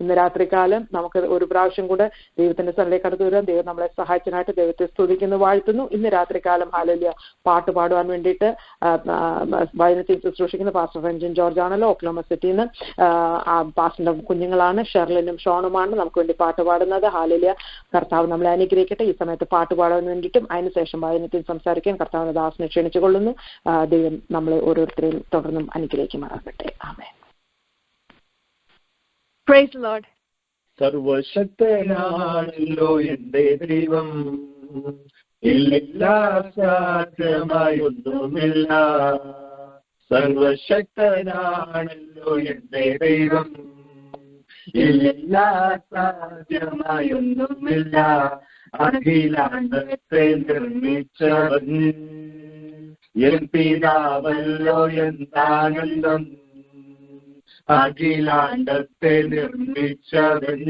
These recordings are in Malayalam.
ഇന്ന് രാത്രികാലം നമുക്ക് ഒരു പ്രാവശ്യം കൂടെ ദൈവത്തിന്റെ സ്ഥലത്തേക്ക് കടന്നു വരാൻ ദൈവം നമ്മളെ സഹായിച്ചതിനായിട്ട് ദൈവത്തെ സ്തുതിക്കുന്നു, വാഴ്ത്തുന്നു. ഇന്ന് രാത്രികാലം ഹല്ലേലൂയ പാട്ട് പാടുവാൻ വേണ്ടിയിട്ട് വചനത്തിൽ ശുശ്രൂഷിക്കുന്ന പാസ്റ്റർ രഞ്ജൻ ജോർജ് ആണല്ലോ. ഓക്ലഹോമ സിറ്റിയിൽ നിന്ന് പാസ്റ്ററിന്റെ കുഞ്ഞുങ്ങളാണ്, ഷെർലിനും ഷോണുമാണ് നമുക്ക് വേണ്ടി പാട്ട് പാടുന്നത്. ഹല്ലേലൂയ, കർത്താവ് നമ്മളെ അനുഗ്രഹിക്കട്ടെ. ഈ സമയത്ത് പാട്ട് പാടാൻ വേണ്ടിയിട്ടും അതിനുശേഷം വചനത്തിൽ സംസാരിക്കാൻ കർത്താവിന്റെ ദാസനെ ക്ഷണിച്ചുകൊള്ളുന്നു. ദൈവം നമ്മളെ ഓരോരുത്തരെയും തുടർന്നും അനുഗ്രഹിക്കുമാറാകട്ടെ. ആമേൻ. Praise the Lord. സർവശക്തനാണല്ലോ എന്റെ ദൈവം, ഇല്ലില്ലാ സാധ്യമായൊന്നുമില്ല. സർവശക്തനാണല്ലോ എന്റെ ദൈവം, ഇല്ലില്ലാ സാധ്യമായൊന്നുമില്ല. അഖിലാണ്ടത്തെ നിർമ്മിച്ചവൻ എൻ പിതാവല്ലോ എന്താനന്ദം. അഖിലാണ്ടത്തെ നിർമ്മിച്ചവൻ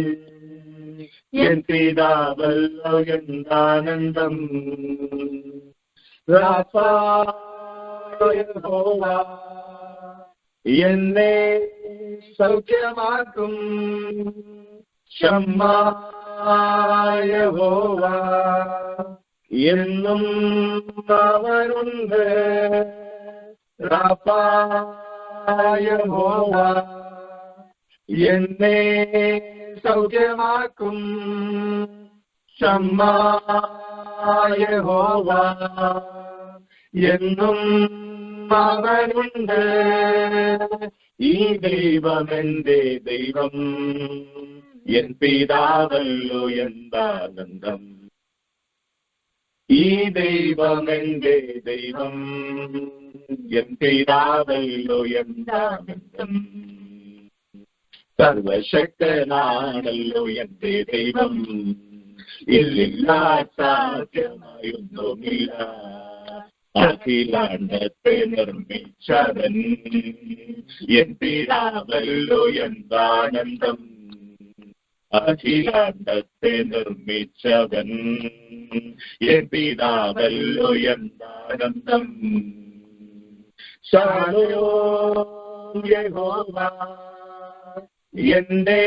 എൻ പിതാവല്ലോ എന്താനന്ദം. യഹോവ എന്നെ സൗഖ്യമാക്കും. ഷമ്മാ യഹോവ എന്നും അവനുണ്ട്. റാഫാ യഹോവ എന്നെ സൗഖ്യമാക്കും. ഷമ്മാ യഹോവ എന്നും അവനുണ്ട്. ഈ ദൈവം എന്റെ ദൈവം, എൻ പിതാവല്ലോ എന്താനന്ദം. ഈ ദൈവം എന്റെ ദൈവം, എൻ പിതാവല്ലോ എന്താനന്ദം. സർവശക്തനാണല്ലോ എന്റെ ദൈവം, ഇല്ലില്ലാ സാധ്യമായൊന്നുമില്ല. അഖിലാണ്ടത്തെ നിർമ്മിച്ചവൻ എൻ പിതാവല്ലോ എന്താനന്ദം. അഖിലാണ്ടത്തെ നിർമ്മിച്ചവൻ എൻ പിതാവല്ലോ എന്താനന്ദം. ശാലോം യഹോവ എന്റെ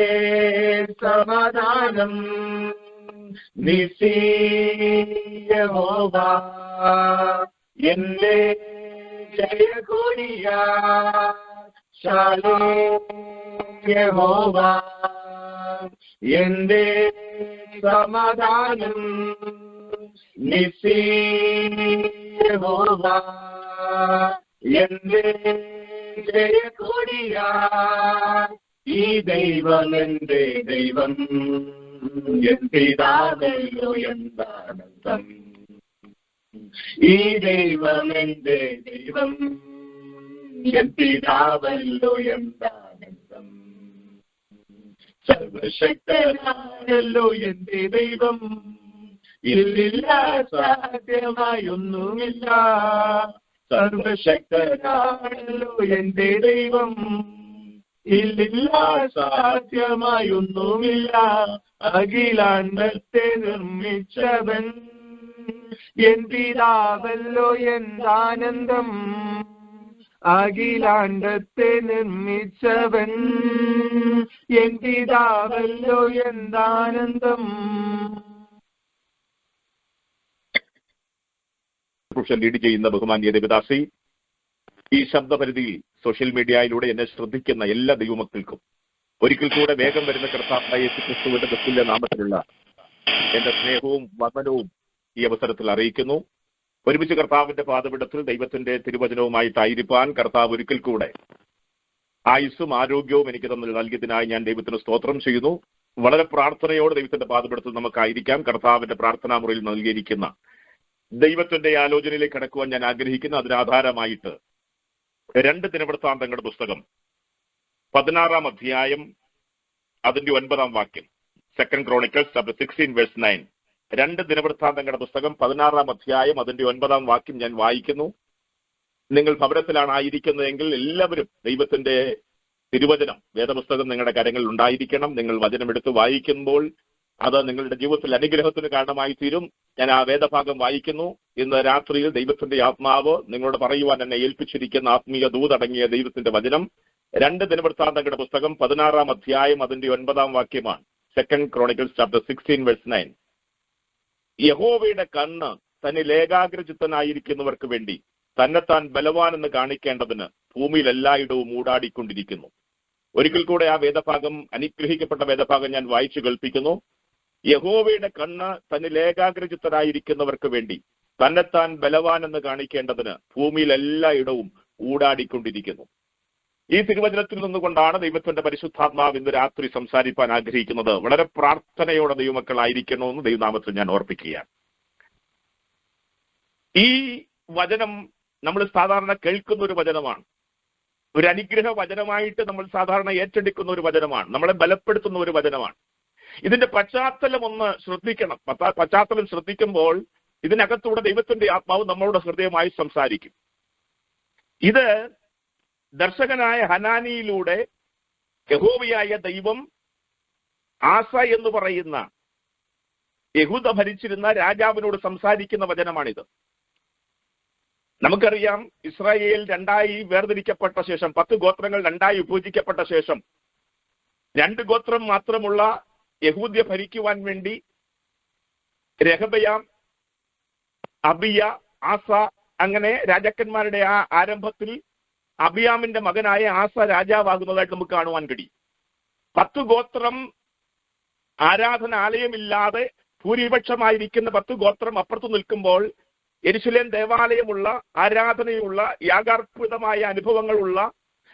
സമാധാനം. നിസീ യഹോവ എന്റെ ജയഘോഷിയ. ശാലോം യഹോവ എന്റെ സമാധാനം. നിസീ യഹോവ എന്റെ ജയഘോഷിയ. ഈ ദൈവം എന്റെ ദൈവം, എൻ പിതാവല്ലോ എന്താനന്ദം. ഈ ദൈവം എന്റെ ദൈവം, എൻ പിതാവല്ലോ എന്താനന്ദം. സർവശക്തനാണല്ലോ എന്റെ ദൈവം, ഇല്ലില്ലാ സാധ്യമായൊന്നുമില്ല. സർവശക്തനാണല്ലോ എന്റെ ദൈവം, ഇല്ലില്ലാ സാധ്യമായൊന്നുമില്ല. അഖിലാണ്ടത്തെ നിർമ്മിച്ചവൻ എൻ പിതാവല്ലോ എന്താനന്ദം. അഖിലാണ്ടത്തെ നിർമ്മിച്ചവൻ എൻ പിതാവല്ലോ എന്താനന്ദം. ലീഡ് ചെയ്യുന്ന ബഹുമാന്യ ദേവദാസി, ഈ ശബ്ദപരിധിയിൽ സോഷ്യൽ മീഡിയയിലൂടെ എന്നെ ശ്രദ്ധിക്കുന്ന എല്ലാ ദൈവമക്കൾക്കും ഒരിക്കൽ കൂടെ വേഗം വരുന്ന കർത്താവായ യേശുക്രിസ്തുവിന്റെ ബഹുല്യ നാമത്തിലുള്ള എന്റെ സ്നേഹവും വന്ദനവും ഈ അവസരത്തിൽ അറിയിക്കുന്നു. ഒരുമിച്ച് കർത്താവിന്റെ പാദപീഠത്തിൽ ദൈവത്തിന്റെ തിരുവചനവുമായിട്ടായിരിക്കാൻ കർത്താവ് ഒരിക്കൽ കൂടെ ആയുസ്സും ആരോഗ്യവും എനിക്ക് നൽകിയതിനായി ഞാൻ ദൈവത്തിന് സ്തോത്രം ചെയ്യുന്നു. വളരെ പ്രാർത്ഥനയോടെ ദൈവത്തിന്റെ പാദപീഠത്തിൽ നമുക്കായിരിക്കാം. കർത്താവിന്റെ പ്രാർത്ഥനാ മുറിയിൽ നൽകിയിരിക്കുന്ന ദൈവത്തിന്റെ ആലോചനയിലേക്ക് കടക്കുവാൻ ഞാൻ ആഗ്രഹിക്കുന്നു. അതിനാധാരമായിട്ട് 2 ദിനവൃത്താന്തങ്ങളുടെ പുസ്തകം 16 അധ്യായം അതിന്റെ 9 വാക്യം. 2 Chronicles chapter 16 verse 9. 2 ദിനവൃത്താന്തങ്ങളുടെ പുസ്തകം 16 അധ്യായം അതിന്റെ 9 വാക്യം ഞാൻ വായിക്കുന്നു. നിങ്ങൾ ഭവനത്തിലാണ് ആയിരിക്കുന്നതെങ്കിൽ എല്ലാവരും ദൈവത്തിന്റെ തിരുവചനം, വേദപുസ്തകം നിങ്ങളുടെ കരങ്ങളിൽ ഉണ്ടായിരിക്കണം. നിങ്ങൾ വചനം എടുത്ത് വായിക്കുമ്പോൾ അത് നിങ്ങളുടെ ജീവിതത്തിൽ അനുഗ്രഹത്തിന് കാരണമായി തീരും. ഞാൻ ആ വേദഭാഗം വായിക്കുന്നു. ഇന്ന് രാത്രിയിൽ ദൈവത്തിന്റെ ആത്മാവ് നിങ്ങളോട് പറയുവാൻ എന്നെ ഏൽപ്പിച്ചിരിക്കുന്ന ആത്മീയ ദൂതടങ്ങിയ ദൈവത്തിന്റെ വചനം 2 ദിനവൃത്താന്തങ്ങളുടെ പുസ്തകം 16-ാം അധ്യായം അതിന്റെ 9-ാം വാക്യമാണ്. 2 Chronicles chapter 16 verse 9. യഹോവയുടെ കണ്ണ് തന്നിൽ ഏകാഗ്രചിത്തനായിരിക്കുന്നവർക്ക് വേണ്ടി തന്നെത്താൻ ബലവാനെന്ന് കാണിക്കേണ്ടതിന് ഭൂമിയിൽ എല്ലായിടവും ഊടാടിക്കൊണ്ടിരിക്കുന്നു. ഒരിക്കൽ കൂടെ ആ വേദഭാഗം, അനുഗ്രഹിക്കപ്പെട്ട വേദഭാഗം ഞാൻ വായിച്ചു കേൾപ്പിക്കുന്നു. യഹോവയുടെ കണ്ണ് തന്നിൽ ഏകാഗ്രചിത്തനായിരിക്കുന്നവർക്ക് വേണ്ടി തന്നെത്താൻ ബലവാനെന്ന് കാണിക്കേണ്ടതിന് ഭൂമിയിൽ എല്ലായിടവും ഊടാടിക്കൊണ്ടിരിക്കുന്നു. ഈ തിരുവചനത്തിൽ നിന്നുകൊണ്ടാണ് ദൈവത്തിന്റെ പരിശുദ്ധാത്മാവ് ഇന്ന് രാത്രി സംസാരിപ്പാൻ ആഗ്രഹിക്കുന്നത്. വളരെ പ്രാർത്ഥനയോടെ ദൈവമക്കളായിരിക്കണമെന്ന് ദൈവനാമത്തിൽ ഞാൻ ഓർപ്പിക്കുകയാണ്. ഈ വചനം നമ്മൾ സാധാരണ കേൾക്കുന്ന ഒരു വചനമാണ്. ഒരു അനുഗ്രഹ വചനമായിട്ട് നമ്മൾ സാധാരണ ഏറ്റെടുക്കുന്ന ഒരു വചനമാണ്. നമ്മളെ ബലപ്പെടുത്തുന്ന ഒരു വചനമാണ്. ഇതിന്റെ പശ്ചാത്തലം ഒന്ന് ശ്രദ്ധിക്കണം. പശ്ചാത്തലം ശ്രദ്ധിക്കുമ്പോൾ ഇതിനകത്തൂടെ ദൈവത്തിന്റെ ആത്മാവ് നമ്മളോട് ഹൃദയമായി സംസാരിക്കും. ഇത് ദർശകനായ ഹനാനിയിലൂടെ യഹോവയായ ദൈവം ആസ എന്ന് പറയുന്ന യഹൂദ ഭരിച്ചിരുന്ന രാജാവിനോട് സംസാരിക്കുന്ന വചനമാണിത്. നമുക്കറിയാം, ഇസ്രായേൽ 2 വേർതിരിക്കപ്പെട്ട ശേഷം, 10 ഗോത്രങ്ങൾ 2 വിഭജിക്കപ്പെട്ട ശേഷം 2 ഗോത്രം മാത്രമുള്ള യഹൂദ്യ ഭരിക്കുവാൻ വേണ്ടി രഹബയാം, അബിയ, ആസ, അങ്ങനെ രാജാക്കന്മാരുടെ ആ ആരംഭത്തിൽ അബിയാമിന്റെ മകനായ ആസ രാജാവാകുന്നതായിട്ട് നമുക്ക് കാണുവാൻ കഴിയും. 10 ഗോത്രം ആരാധനാലയമില്ലാതെ ഭൂരിപക്ഷമായിരിക്കുന്ന 10 ഗോത്രം അപ്പുറത്ത് നിൽക്കുമ്പോൾ യെരുശലേം ദേവാലയമുള്ള, ആരാധനയുള്ള, യാഗാർപ്പിതമായ അനുഭവങ്ങളുള്ള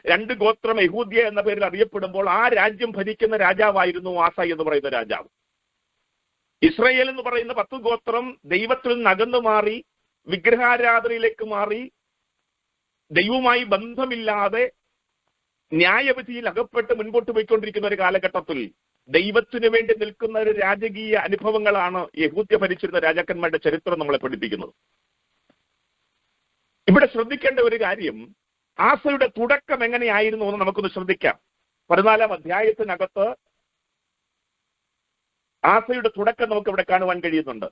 2 ഗോത്രം യഹൂദ്യ എന്ന പേരിൽ അറിയപ്പെടുമ്പോൾ ആ രാജ്യം ഭരിക്കുന്ന രാജാവായിരുന്നു ആസ എന്ന് പറയുന്ന രാജാവ്. ഇസ്രായേൽ എന്ന് പറയുന്ന 10 ഗോത്രം ദൈവത്തിൽ നിന്ന് അകന്നു മാറി വിഗ്രഹാരാധനയിലേക്ക് മാറി ദൈവവുമായി ബന്ധമില്ലാതെ ന്യായവിധിയിൽ അകപ്പെട്ട് മുൻപോട്ട് പോയിക്കൊണ്ടിരിക്കുന്ന ഒരു കാലഘട്ടത്തിൽ ദൈവത്തിനു വേണ്ടി നിൽക്കുന്ന ഒരു രാജകീയ അനുഭവങ്ങളാണ് യഹൂദ്യ ഭരിച്ചിരുന്ന രാജാക്കന്മാരുടെ ചരിത്രം നമ്മളെ പഠിപ്പിക്കുന്നത്. ഇവിടെ ശ്രദ്ധിക്കേണ്ട ഒരു കാര്യം, ആസയുടെ തുടക്കം എങ്ങനെയായിരുന്നു എന്ന് നമുക്കൊന്ന് ശ്രദ്ധിക്കാം. 14-ാം അധ്യായത്തിനകത്ത് ആസയുടെ തുടക്കം നമുക്ക് ഇവിടെ കാണുവാൻ കഴിയുന്നുണ്ട്.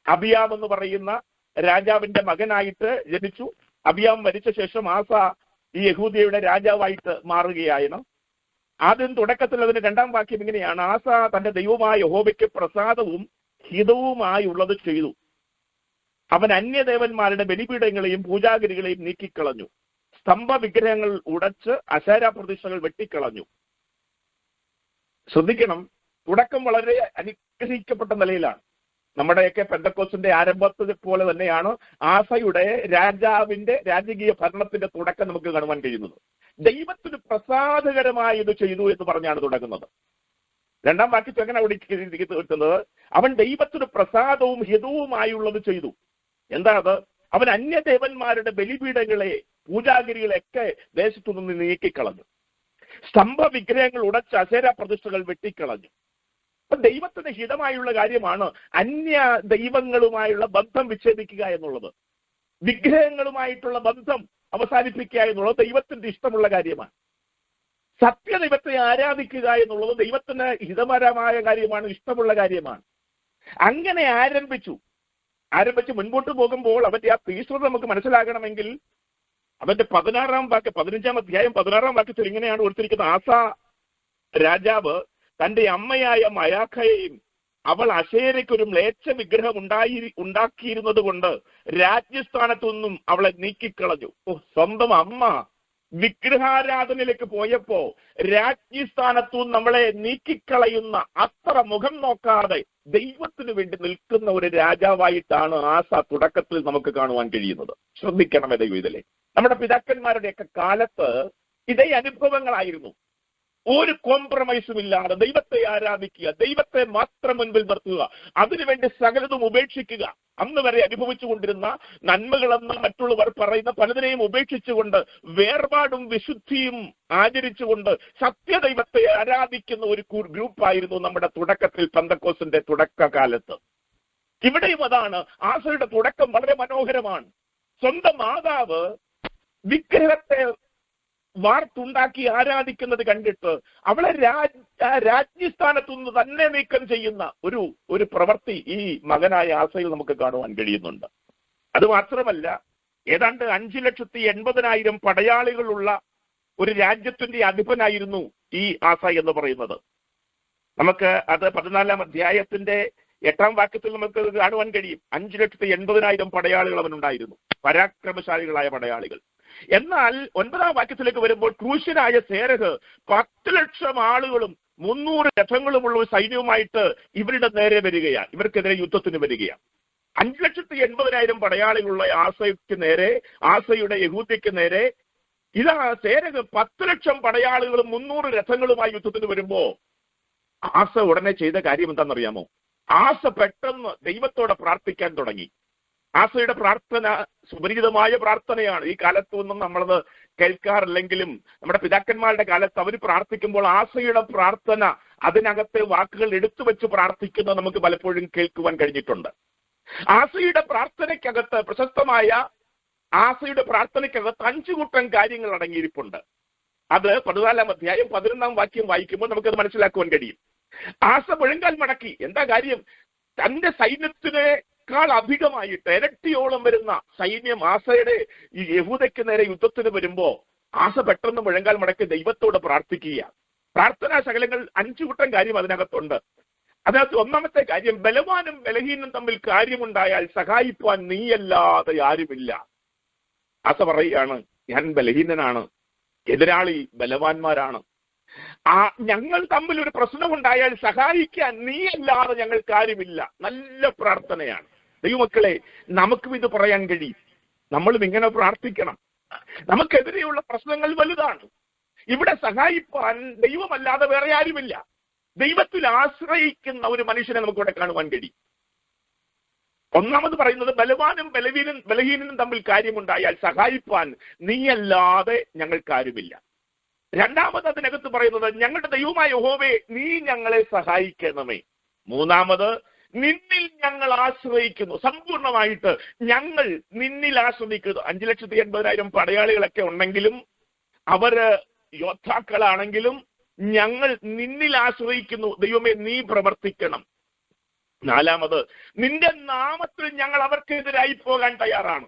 അബിയാം എന്ന് പറയുന്ന രാജാവിന്റെ മകനായിട്ട് ജനിച്ചു. അബിയാം മരിച്ച ശേഷം ആസ ഈ യഹൂദയുടെ രാജാവായിട്ട് മാറുകയായിരുന്നു. ആദ്യം തുടക്കത്തിൽ അതിന് 2-ാം വാക്യം ഇങ്ങനെയാണ്: ആസ തന്റെ ദൈവമായ യഹോവയ്ക്ക് പ്രസാദവും ഹിതവുമായുള്ളത് ചെയ്തു. അവൻ അന്യദേവന്മാരുടെ ബലിപീഠങ്ങളെയും പൂജാഗിരികളെയും നീക്കിക്കളഞ്ഞു. സ്തംഭ വിഗ്രഹങ്ങൾ ഉടച്ച് അശേര പ്രതിഷ്ഠകൾ വെട്ടിക്കളഞ്ഞു. ശ്രദ്ധിക്കണം, തുടക്കം വളരെ അനുഗ്രഹിക്കപ്പെട്ട നിലയിലാണ്. നമ്മുടെയൊക്കെ പെന്തക്കോസ്തിന്റെ ആരംഭത്തിൽ പോലെ തന്നെയാണ് ആസയുടെ രാജാവിന്റെ രാജകീയ ഭരണത്തിന്റെ തുടക്കം നമുക്ക് കാണുവാൻ കഴിയുന്നത്. ദൈവത്തിന് പ്രസാദകരമായി ഇത് ചെയ്തു എന്ന് പറഞ്ഞാണ് തുടങ്ങുന്നത്. 2-ാം വാക്യത്തിൽ എങ്ങനെ അവിടെ കിട്ടുന്നത്? അവൻ ദൈവത്തിന് പ്രസാദവും ഹിതവുമായുള്ളത് ചെയ്തു. എന്താണത്? അവൻ അന്യദേവന്മാരുടെ ബലിപീഠങ്ങളെ, പൂജാഗിരികളെയൊക്കെ ദേശത്തു നിന്ന് നീക്കിക്കളഞ്ഞു. സ്തംഭ വിഗ്രഹങ്ങൾ ഉടച്ച് അശേര പ്രതിഷ്ഠകൾ വെട്ടിക്കളഞ്ഞു. അപ്പൊ ദൈവത്തിന് ഹിതമായുള്ള കാര്യമാണ് അന്യ ദൈവങ്ങളുമായുള്ള ബന്ധം വിച്ഛേദിക്കുക എന്നുള്ളത്. വിഗ്രഹങ്ങളുമായിട്ടുള്ള ബന്ധം അവസാനിപ്പിക്കുക എന്നുള്ളത് ദൈവത്തിന്റെ ഇഷ്ടമുള്ള കാര്യമാണ്. സത്യദൈവത്തെ ആരാധിക്കുക എന്നുള്ളത് ദൈവത്തിന് ഹിതപരമായ കാര്യമാണ്, ഇഷ്ടമുള്ള കാര്യമാണ്. അങ്ങനെ ആരംഭിച്ച് മുൻപോട്ട് പോകുമ്പോൾ അവന്റെ ആ തീഷ്ണത നമുക്ക് മനസ്സിലാകണമെങ്കിൽ അവന്റെ 15-ാം വാക്യം, 15-ാം അധ്യായം 16-ാം വാക്യത്തിൽ ഇങ്ങനെയാണ് കൊടുത്തിരിക്കുന്നത്: ആസ രാജാവ് തന്റെ അമ്മയായ മയാഖയെയും അവൾ അശേരയ്ക്കൊരു മ്ലേച്ഛ വിഗ്രഹം ഉണ്ടാക്കിയിരുന്നത് കൊണ്ട് രാജ്യസ്ഥാനത്തു നിന്നും അവളെ നീക്കിക്കളഞ്ഞു. സ്വന്തം അമ്മ വിഗ്രഹാരാധനയിലേക്ക് പോയപ്പോ രാജ്യസ്ഥാനത്തു നമ്മളെ നീക്കിക്കളയുന്ന അത്ര മുഖം നോക്കാതെ ദൈവത്തിന് വേണ്ടി നിൽക്കുന്ന ഒരു രാജാവായിട്ടാണ് ആസ തുടക്കത്തിൽ നമുക്ക് കാണുവാൻ കഴിയുന്നത്. ശ്രദ്ധിക്കണമേ ദൈവം ഇതിലെ. നമ്മുടെ പിതാക്കന്മാരുടെയൊക്കെ കാലത്ത് ഇതേ അനുഭവങ്ങളായിരുന്നു. ഒരു കോംപ്രമൈസും ഇല്ലാതെ ദൈവത്തെ ആരാധിക്കുക, ദൈവത്തെ മാത്രം മുൻപിൽ നിർത്തുക, അതിനുവേണ്ടി സകലതും ഉപേക്ഷിക്കുക. അന്ന് വരെ അനുഭവിച്ചുകൊണ്ടിരുന്ന നന്മകളെന്ന് മറ്റുള്ളവർ പറയുന്ന പലതിനെയും ഉപേക്ഷിച്ചുകൊണ്ട് വേർപാടും വിശുദ്ധിയും ആചരിച്ചുകൊണ്ട് സത്യദൈവത്തെ ആരാധിക്കുന്ന ഒരു ഗ്രൂപ്പായിരുന്നു നമ്മുടെ തുടക്കത്തിൽ പെന്തക്കോസ്തിന്റെ തുടക്കകാലത്ത്. ഇവിടെയും അതാണ്. ആസയുടെ തുടക്കം വളരെ മനോഹരമാണ്. സ്വന്തം മാതാവ് വിഗ്രഹത്തെ വാർത്തുണ്ടാക്കി ആരാധിക്കുന്നത് കണ്ടിട്ട് അവളെ രാജ്യസ്ഥാനത്തു നിന്ന് തന്നെ നീക്കം ചെയ്യുന്ന ഒരു പ്രവൃത്തി ഈ മകനായ ആസയിൽ നമുക്ക് കാണുവാൻ കഴിയുന്നുണ്ട്. അത് മാത്രമല്ല, ഏതാണ്ട് 5,80,000 പടയാളികളുള്ള ഒരു രാജ്യത്തിന്റെ അധിപനായിരുന്നു ഈ ആസ എന്ന് പറയുന്നത്. നമുക്ക് അത് 14-ാം അധ്യായത്തിന്റെ 8-ാം വാക്യത്തിൽ നമുക്ക് കാണുവാൻ കഴിയും. 5,80,000 പടയാളികൾ അവനുണ്ടായിരുന്നു, പരാക്രമശാലികളായ പടയാളികൾ. എന്നാൽ 9-ാം വാക്യത്തിലേക്ക് വരുമ്പോൾ ക്രൂശനായ സേരഹ് 10,00,000 ആളുകളും 300 രഥങ്ങളുമുള്ള ഒരു സൈന്യവുമായിട്ട് ഇവരുടെ നേരെ വരികയാണ്, ഇവർക്കെതിരെ യുദ്ധത്തിന് വരികയാണ്. 5,80,000 പടയാളികളുള്ള ആസയ്ക്ക് നേരെ, ആസയുടെ യഹൂദയ്ക്ക് നേരെ ഇതാ സേരഹ് 10,00,000 പടയാളികളും 300 രഥങ്ങളുമായി യുദ്ധത്തിന് വരുമ്പോ ആസ ഉടനെ ചെയ്ത കാര്യം എന്താണെന്നറിയാമോ? ആസ പെട്ടെന്ന് ദൈവത്തോടെ പ്രാർത്ഥിക്കാൻ തുടങ്ങി. ആസയുടെ പ്രാർത്ഥന സുപരിചിതമായ പ്രാർത്ഥനയാണ്. ഈ കാലത്തൊന്നും നമ്മളത് കേൾക്കാറില്ലെങ്കിലും നമ്മുടെ പിതാക്കന്മാരുടെ കാലത്ത് അവർ പ്രാർത്ഥിക്കുമ്പോൾ ആസയുടെ പ്രാർത്ഥന, അതിനകത്തെ വാക്കുകൾ എടുത്തു വെച്ച് പ്രാർത്ഥിക്കുന്നത് നമുക്ക് പലപ്പോഴും കേൾക്കുവാൻ കഴിഞ്ഞിട്ടുണ്ട്. ആസയുടെ പ്രാർത്ഥനയ്ക്കകത്ത്, പ്രശസ്തമായ ആസയുടെ പ്രാർത്ഥനയ്ക്കകത്ത് 5 കൂട്ടം കാര്യങ്ങൾ അടങ്ങിയിരിപ്പുണ്ട്. അത് 14-ാം അധ്യായം 11-ാം വാക്യം വായിക്കുമ്പോൾ നമുക്കത് മനസ്സിലാക്കുവാൻ കഴിയും. ആസ മുഴങ്കാൽ മടക്കി. എന്താ കാര്യം? തന്റെ സൈന്യത്തിനേക്കാൾ അധികമായിട്ട് ഇരട്ടിയോളം വരുന്ന സൈന്യം ആസയുടെ ഈ യഹൂദയ്ക്ക് നേരെ യുദ്ധത്തിന് വരുമ്പോ ആസ പെട്ടെന്ന് മുഴങ്കാൽ മടക്കി ദൈവത്തോട് പ്രാർത്ഥിക്കുക. പ്രാർത്ഥനാ ശകലങ്ങൾ 5 കൂട്ടം കാര്യം അതിനകത്തുണ്ട്. അതിനകത്ത് ഒന്നാമത്തെ കാര്യം, ബലവാനും ബലഹീനും തമ്മിൽ കാര്യമുണ്ടായാൽ സഹായിപ്പാൻ നീയല്ലാതെ ആരുമില്ല. ആസ പറയുകയാണ്, ഞാൻ ബലഹീനനാണ്, എതിരാളി ബലവാന്മാരാണ്. ഞങ്ങൾ തമ്മിൽ ഒരു പ്രശ്നമുണ്ടായാൽ സഹായിക്കാൻ നീയല്ലാതെ ഞങ്ങൾക്ക് ആരുമില്ല. നല്ല പ്രാർത്ഥനയാണ്. ദൈവമക്കളെ, നമുക്കും ഇത് പറയാൻ കഴിയും. നമ്മളും ഇങ്ങനെ പ്രാർത്ഥിക്കണം. നമുക്കെതിരെയുള്ള പ്രശ്നങ്ങൾ വലുതാണ്. ഇവിടെ സഹായിപ്പാൻ ദൈവമല്ലാതെ വേറെ ആരുമില്ല. ദൈവത്തിൽ ആശ്രയിക്കുന്ന ഒരു മനുഷ്യനെ നമുക്കിവിടെ കാണുവാൻ കഴിയും. ഒന്നാമത് പറയുന്നത്, ബലവാനും ബലഹീനനും തമ്മിൽ കാര്യമുണ്ടായാൽ സഹായിപ്പാൻ നീയല്ലാതെ ഞങ്ങൾക്കാരുമില്ല. രണ്ടാമത് അതിനകത്ത് പറയുന്നത്, ഞങ്ങളുടെ ദൈവമായ യഹോവേ നീ ഞങ്ങളെ സഹായിക്കണമേ. മൂന്നാമത്, നിന്നിൽ ഞങ്ങൾ ആശ്രയിക്കുന്നു. സമ്പൂർണമായിട്ട് ഞങ്ങൾ നിന്നിൽ ആശ്രയിക്കുന്നു. 5,80,000 പടയാളികളൊക്കെ ഉണ്ടെങ്കിലും, അവര് യോദ്ധാക്കളാണെങ്കിലും, ഞങ്ങൾ നിന്നിൽ ആശ്രയിക്കുന്നു. ദൈവമേ നീ പ്രവർത്തിക്കണം. നാലാമത്, നിന്റെ നാമത്തിൽ ഞങ്ങൾ അവർക്കെതിരായി പോകാൻ തയ്യാറാണ്.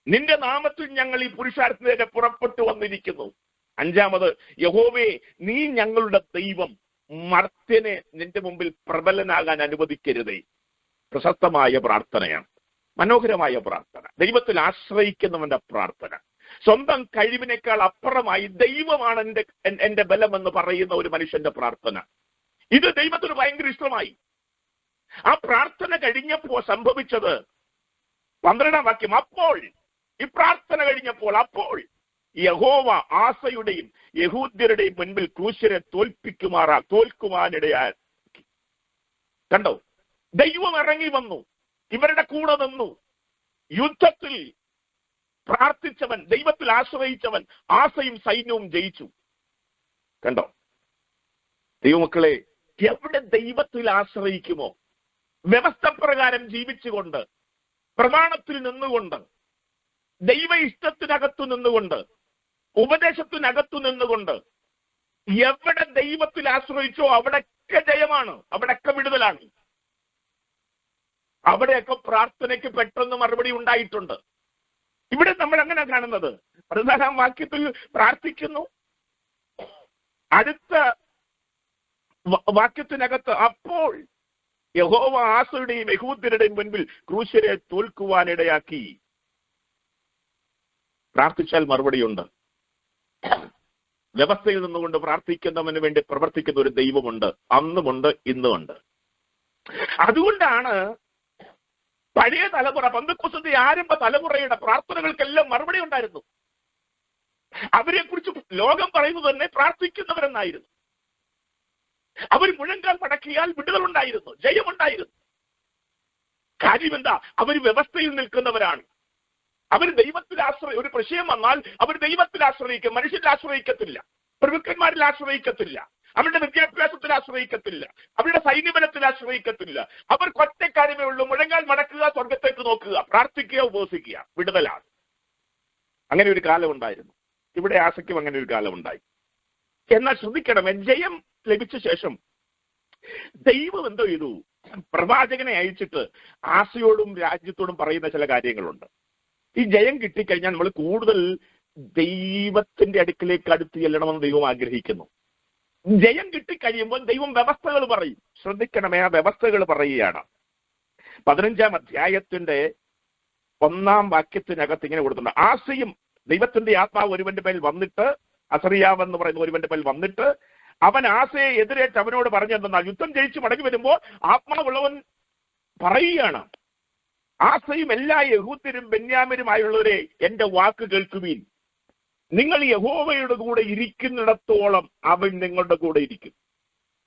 നിന്റെ നാമത്തിൽ ഞങ്ങൾ ഈ പുരുഷാർത്ഥത്തിനെതിരെ പുറപ്പെട്ടു വന്നിരിക്കുന്നു. അഞ്ചാമത്, യഹോവേ നീ ഞങ്ങളുടെ ദൈവം, മർത്യനെ നിന്റെ മുമ്പിൽ പ്രബലനാകാൻ അനുവദിക്കരുതേ. പ്രശസ്തമായ പ്രാർത്ഥനയാണ്, മനോഹരമായ പ്രാർത്ഥന, ദൈവത്തിൽ ആശ്രയിക്കുന്നവന്റെ പ്രാർത്ഥന. സ്വന്തം കഴിവിനേക്കാൾ അപ്പുറമായി ദൈവമാണ് എന്റെ ബലം എന്ന് പറയുന്ന ഒരു മനുഷ്യന്റെ പ്രാർത്ഥന. ഇത് ദൈവത്തിന് ഭയങ്കര ഇഷ്ടമായി. ആ പ്രാർത്ഥന കഴിഞ്ഞപ്പോൾ സംഭവിച്ചത് 12-ാം വാക്യം, അപ്പോൾ ഈ പ്രാർത്ഥന കഴിഞ്ഞപ്പോൾ അപ്പോൾ യഹോവ ആസയുടെയും യഹൂദ്യരുടെയും മുൻപിൽ ക്രൂശരെ തോൽക്കുവാനിടയായി. കണ്ടോ, ദൈവം ഇറങ്ങി വന്നു, ഇവരുടെ കൂടെ നിന്നു. യുദ്ധത്തിൽ പ്രാർത്ഥിച്ചവൻ, ദൈവത്തിൽ ആശ്രയിച്ചവൻ, ആസയും സൈന്യവും ജയിച്ചു. കണ്ടോ ദൈവമക്കളെ, എവിടെ ദൈവത്തിൽ ആശ്രയിക്കുമോ, വ്യവസ്ഥ പ്രകാരം ജീവിച്ചുകൊണ്ട്, പ്രമാണത്തിൽ നിന്നുകൊണ്ട്, ദൈവ ഇഷ്ടത്തിനകത്തു നിന്നുകൊണ്ട്, ഉപദേശത്തിനകത്തു നിന്നുകൊണ്ട്, എവിടെ ദൈവത്തിൽ ആശ്രയിച്ചോ അവിടെയൊക്കെ ജയമാണ്, അവിടെയൊക്കെ വിടുതലാണ്. അവിടെയൊക്കെ പ്രാർത്ഥനയ്ക്ക് പെട്ടെന്ന് മറുപടി ഉണ്ടായിട്ടുണ്ട്. ഇവിടെ നമ്മൾ അങ്ങനെ കാണുന്നത്. 14-ാം വാക്യത്തിൽ പ്രാർത്ഥിക്കുന്നു. അടുത്ത വാക്യത്തിനകത്ത്, അപ്പോൾ യഹോവ ആസയുടെയും യഹൂദ്യരുടെയും മുൻപിൽ ക്രൂശരെ തോൽക്കുവാനിടയാക്കി. പ്രാർത്ഥിച്ചാൽ മറുപടിയുണ്ട്. വ്യവസ്ഥയിൽ നിന്നുകൊണ്ട് പ്രാർത്ഥിക്കുന്നവന് വേണ്ടി പ്രവർത്തിക്കുന്ന ഒരു ദൈവമുണ്ട്, അന്നുമുണ്ട്, ഇന്നുമുണ്ട്. അതുകൊണ്ടാണ് പഴയ തലമുറ, പെന്തക്കോസ്തിന്റെ ആരംഭ തലമുറയുടെ പ്രാർത്ഥനകൾക്കെല്ലാം മറുപടി ഉണ്ടായിരുന്നു. അവരെ കുറിച്ച് ലോകം പറയുന്നത് തന്നെ പ്രാർത്ഥിക്കുന്നവരെന്നായിരുന്നു. അവർ മുഴങ്കാൽ മടക്കിയാൽ വിടുതലുണ്ടായിരുന്നു, ജയമുണ്ടായിരുന്നു. കാര്യം എന്താ? അവർ വ്യവസ്ഥയിൽ നിൽക്കുന്നവരാണ്. അവർ ദൈവത്തിൽ ഒരു പ്രശ്നം വന്നാൽ അവർ ദൈവത്തിൽ ആശ്രയിക്കും, മനുഷ്യരിൽ ആശ്രയിക്കത്തില്ല, പ്രഭുക്കന്മാരിൽ ആശ്രയിക്കത്തില്ല, അവരുടെ വിദ്യാഭ്യാസത്തിൽ ആശ്രയിക്കത്തില്ല, അവരുടെ സൈന്യബലത്തിൽ ആശ്രയിക്കത്തില്ല. അവർക്ക് ഒറ്റ കാര്യമേ ഉള്ളൂ, മുഴങ്കാൽ മടക്കുക, സ്വർഗത്തേക്ക് നോക്കുക, പ്രാർത്ഥിക്കുക, ഉപവസിക്കുക, വിടുതലാണ്. അങ്ങനെ ഒരു കാലം ഉണ്ടായിരുന്നു. ഇവിടെ ആസയ്ക്കും അങ്ങനെ ഒരു കാലം ഉണ്ടായി. എന്നാൽ ശ്രദ്ധിക്കണമേ, ജയം ലഭിച്ച ശേഷം ദൈവം എന്തോ ചെയ്തു? പ്രവാചകനെ അയച്ചിട്ട് ആസയോടും രാജ്യത്തോടും പറയുന്ന ചില കാര്യങ്ങളുണ്ട്. ഈ ജയം കിട്ടിക്കഴിഞ്ഞാൽ നമ്മൾ കൂടുതൽ ദൈവത്തിന്റെ അടുക്കിലേക്ക് അടുത്ത് ചെല്ലണമെന്ന് ദൈവം ആഗ്രഹിക്കുന്നു. ജയം കിട്ടിക്കഴിയുമ്പോൾ ദൈവം വ്യവസ്ഥകൾ പറയും. ശ്രദ്ധിക്കണമേ, ആ വ്യവസ്ഥകൾ പറയുകയാണ്. 15-ാം അധ്യായത്തിന്റെ 1-ാം വാക്യത്തിനകത്ത് ഇങ്ങനെ കൊടുത്തിട്ടുണ്ട്. ആസയും ദൈവത്തിന്റെ ആത്മാവ് ഒരുവന്റെ മേൽ വന്നിട്ട്, അസറിയാവെന്ന് പറയുന്ന ഒരുവന്റെ മേൽ വന്നിട്ട്, അവൻ ആസയെ എതിരേറ്റ് അവനോട് പറഞ്ഞെന്നാൽ, യുദ്ധം ജയിച്ച് മടങ്ങി വരുമ്പോൾ ആത്മാവുള്ളവൻ പറയുകയാണ്, ആസയും എല്ലാ യഹൂദ്യരും ബെന്യാമിനുമായുള്ളവരെ എന്റെ വാക്ക് കേൾക്കുവീൻ. നിങ്ങൾ യഹോവയുടെ കൂടെ ഇരിക്കുന്നിടത്തോളം അവൻ നിങ്ങളുടെ കൂടെ ഇരിക്കും.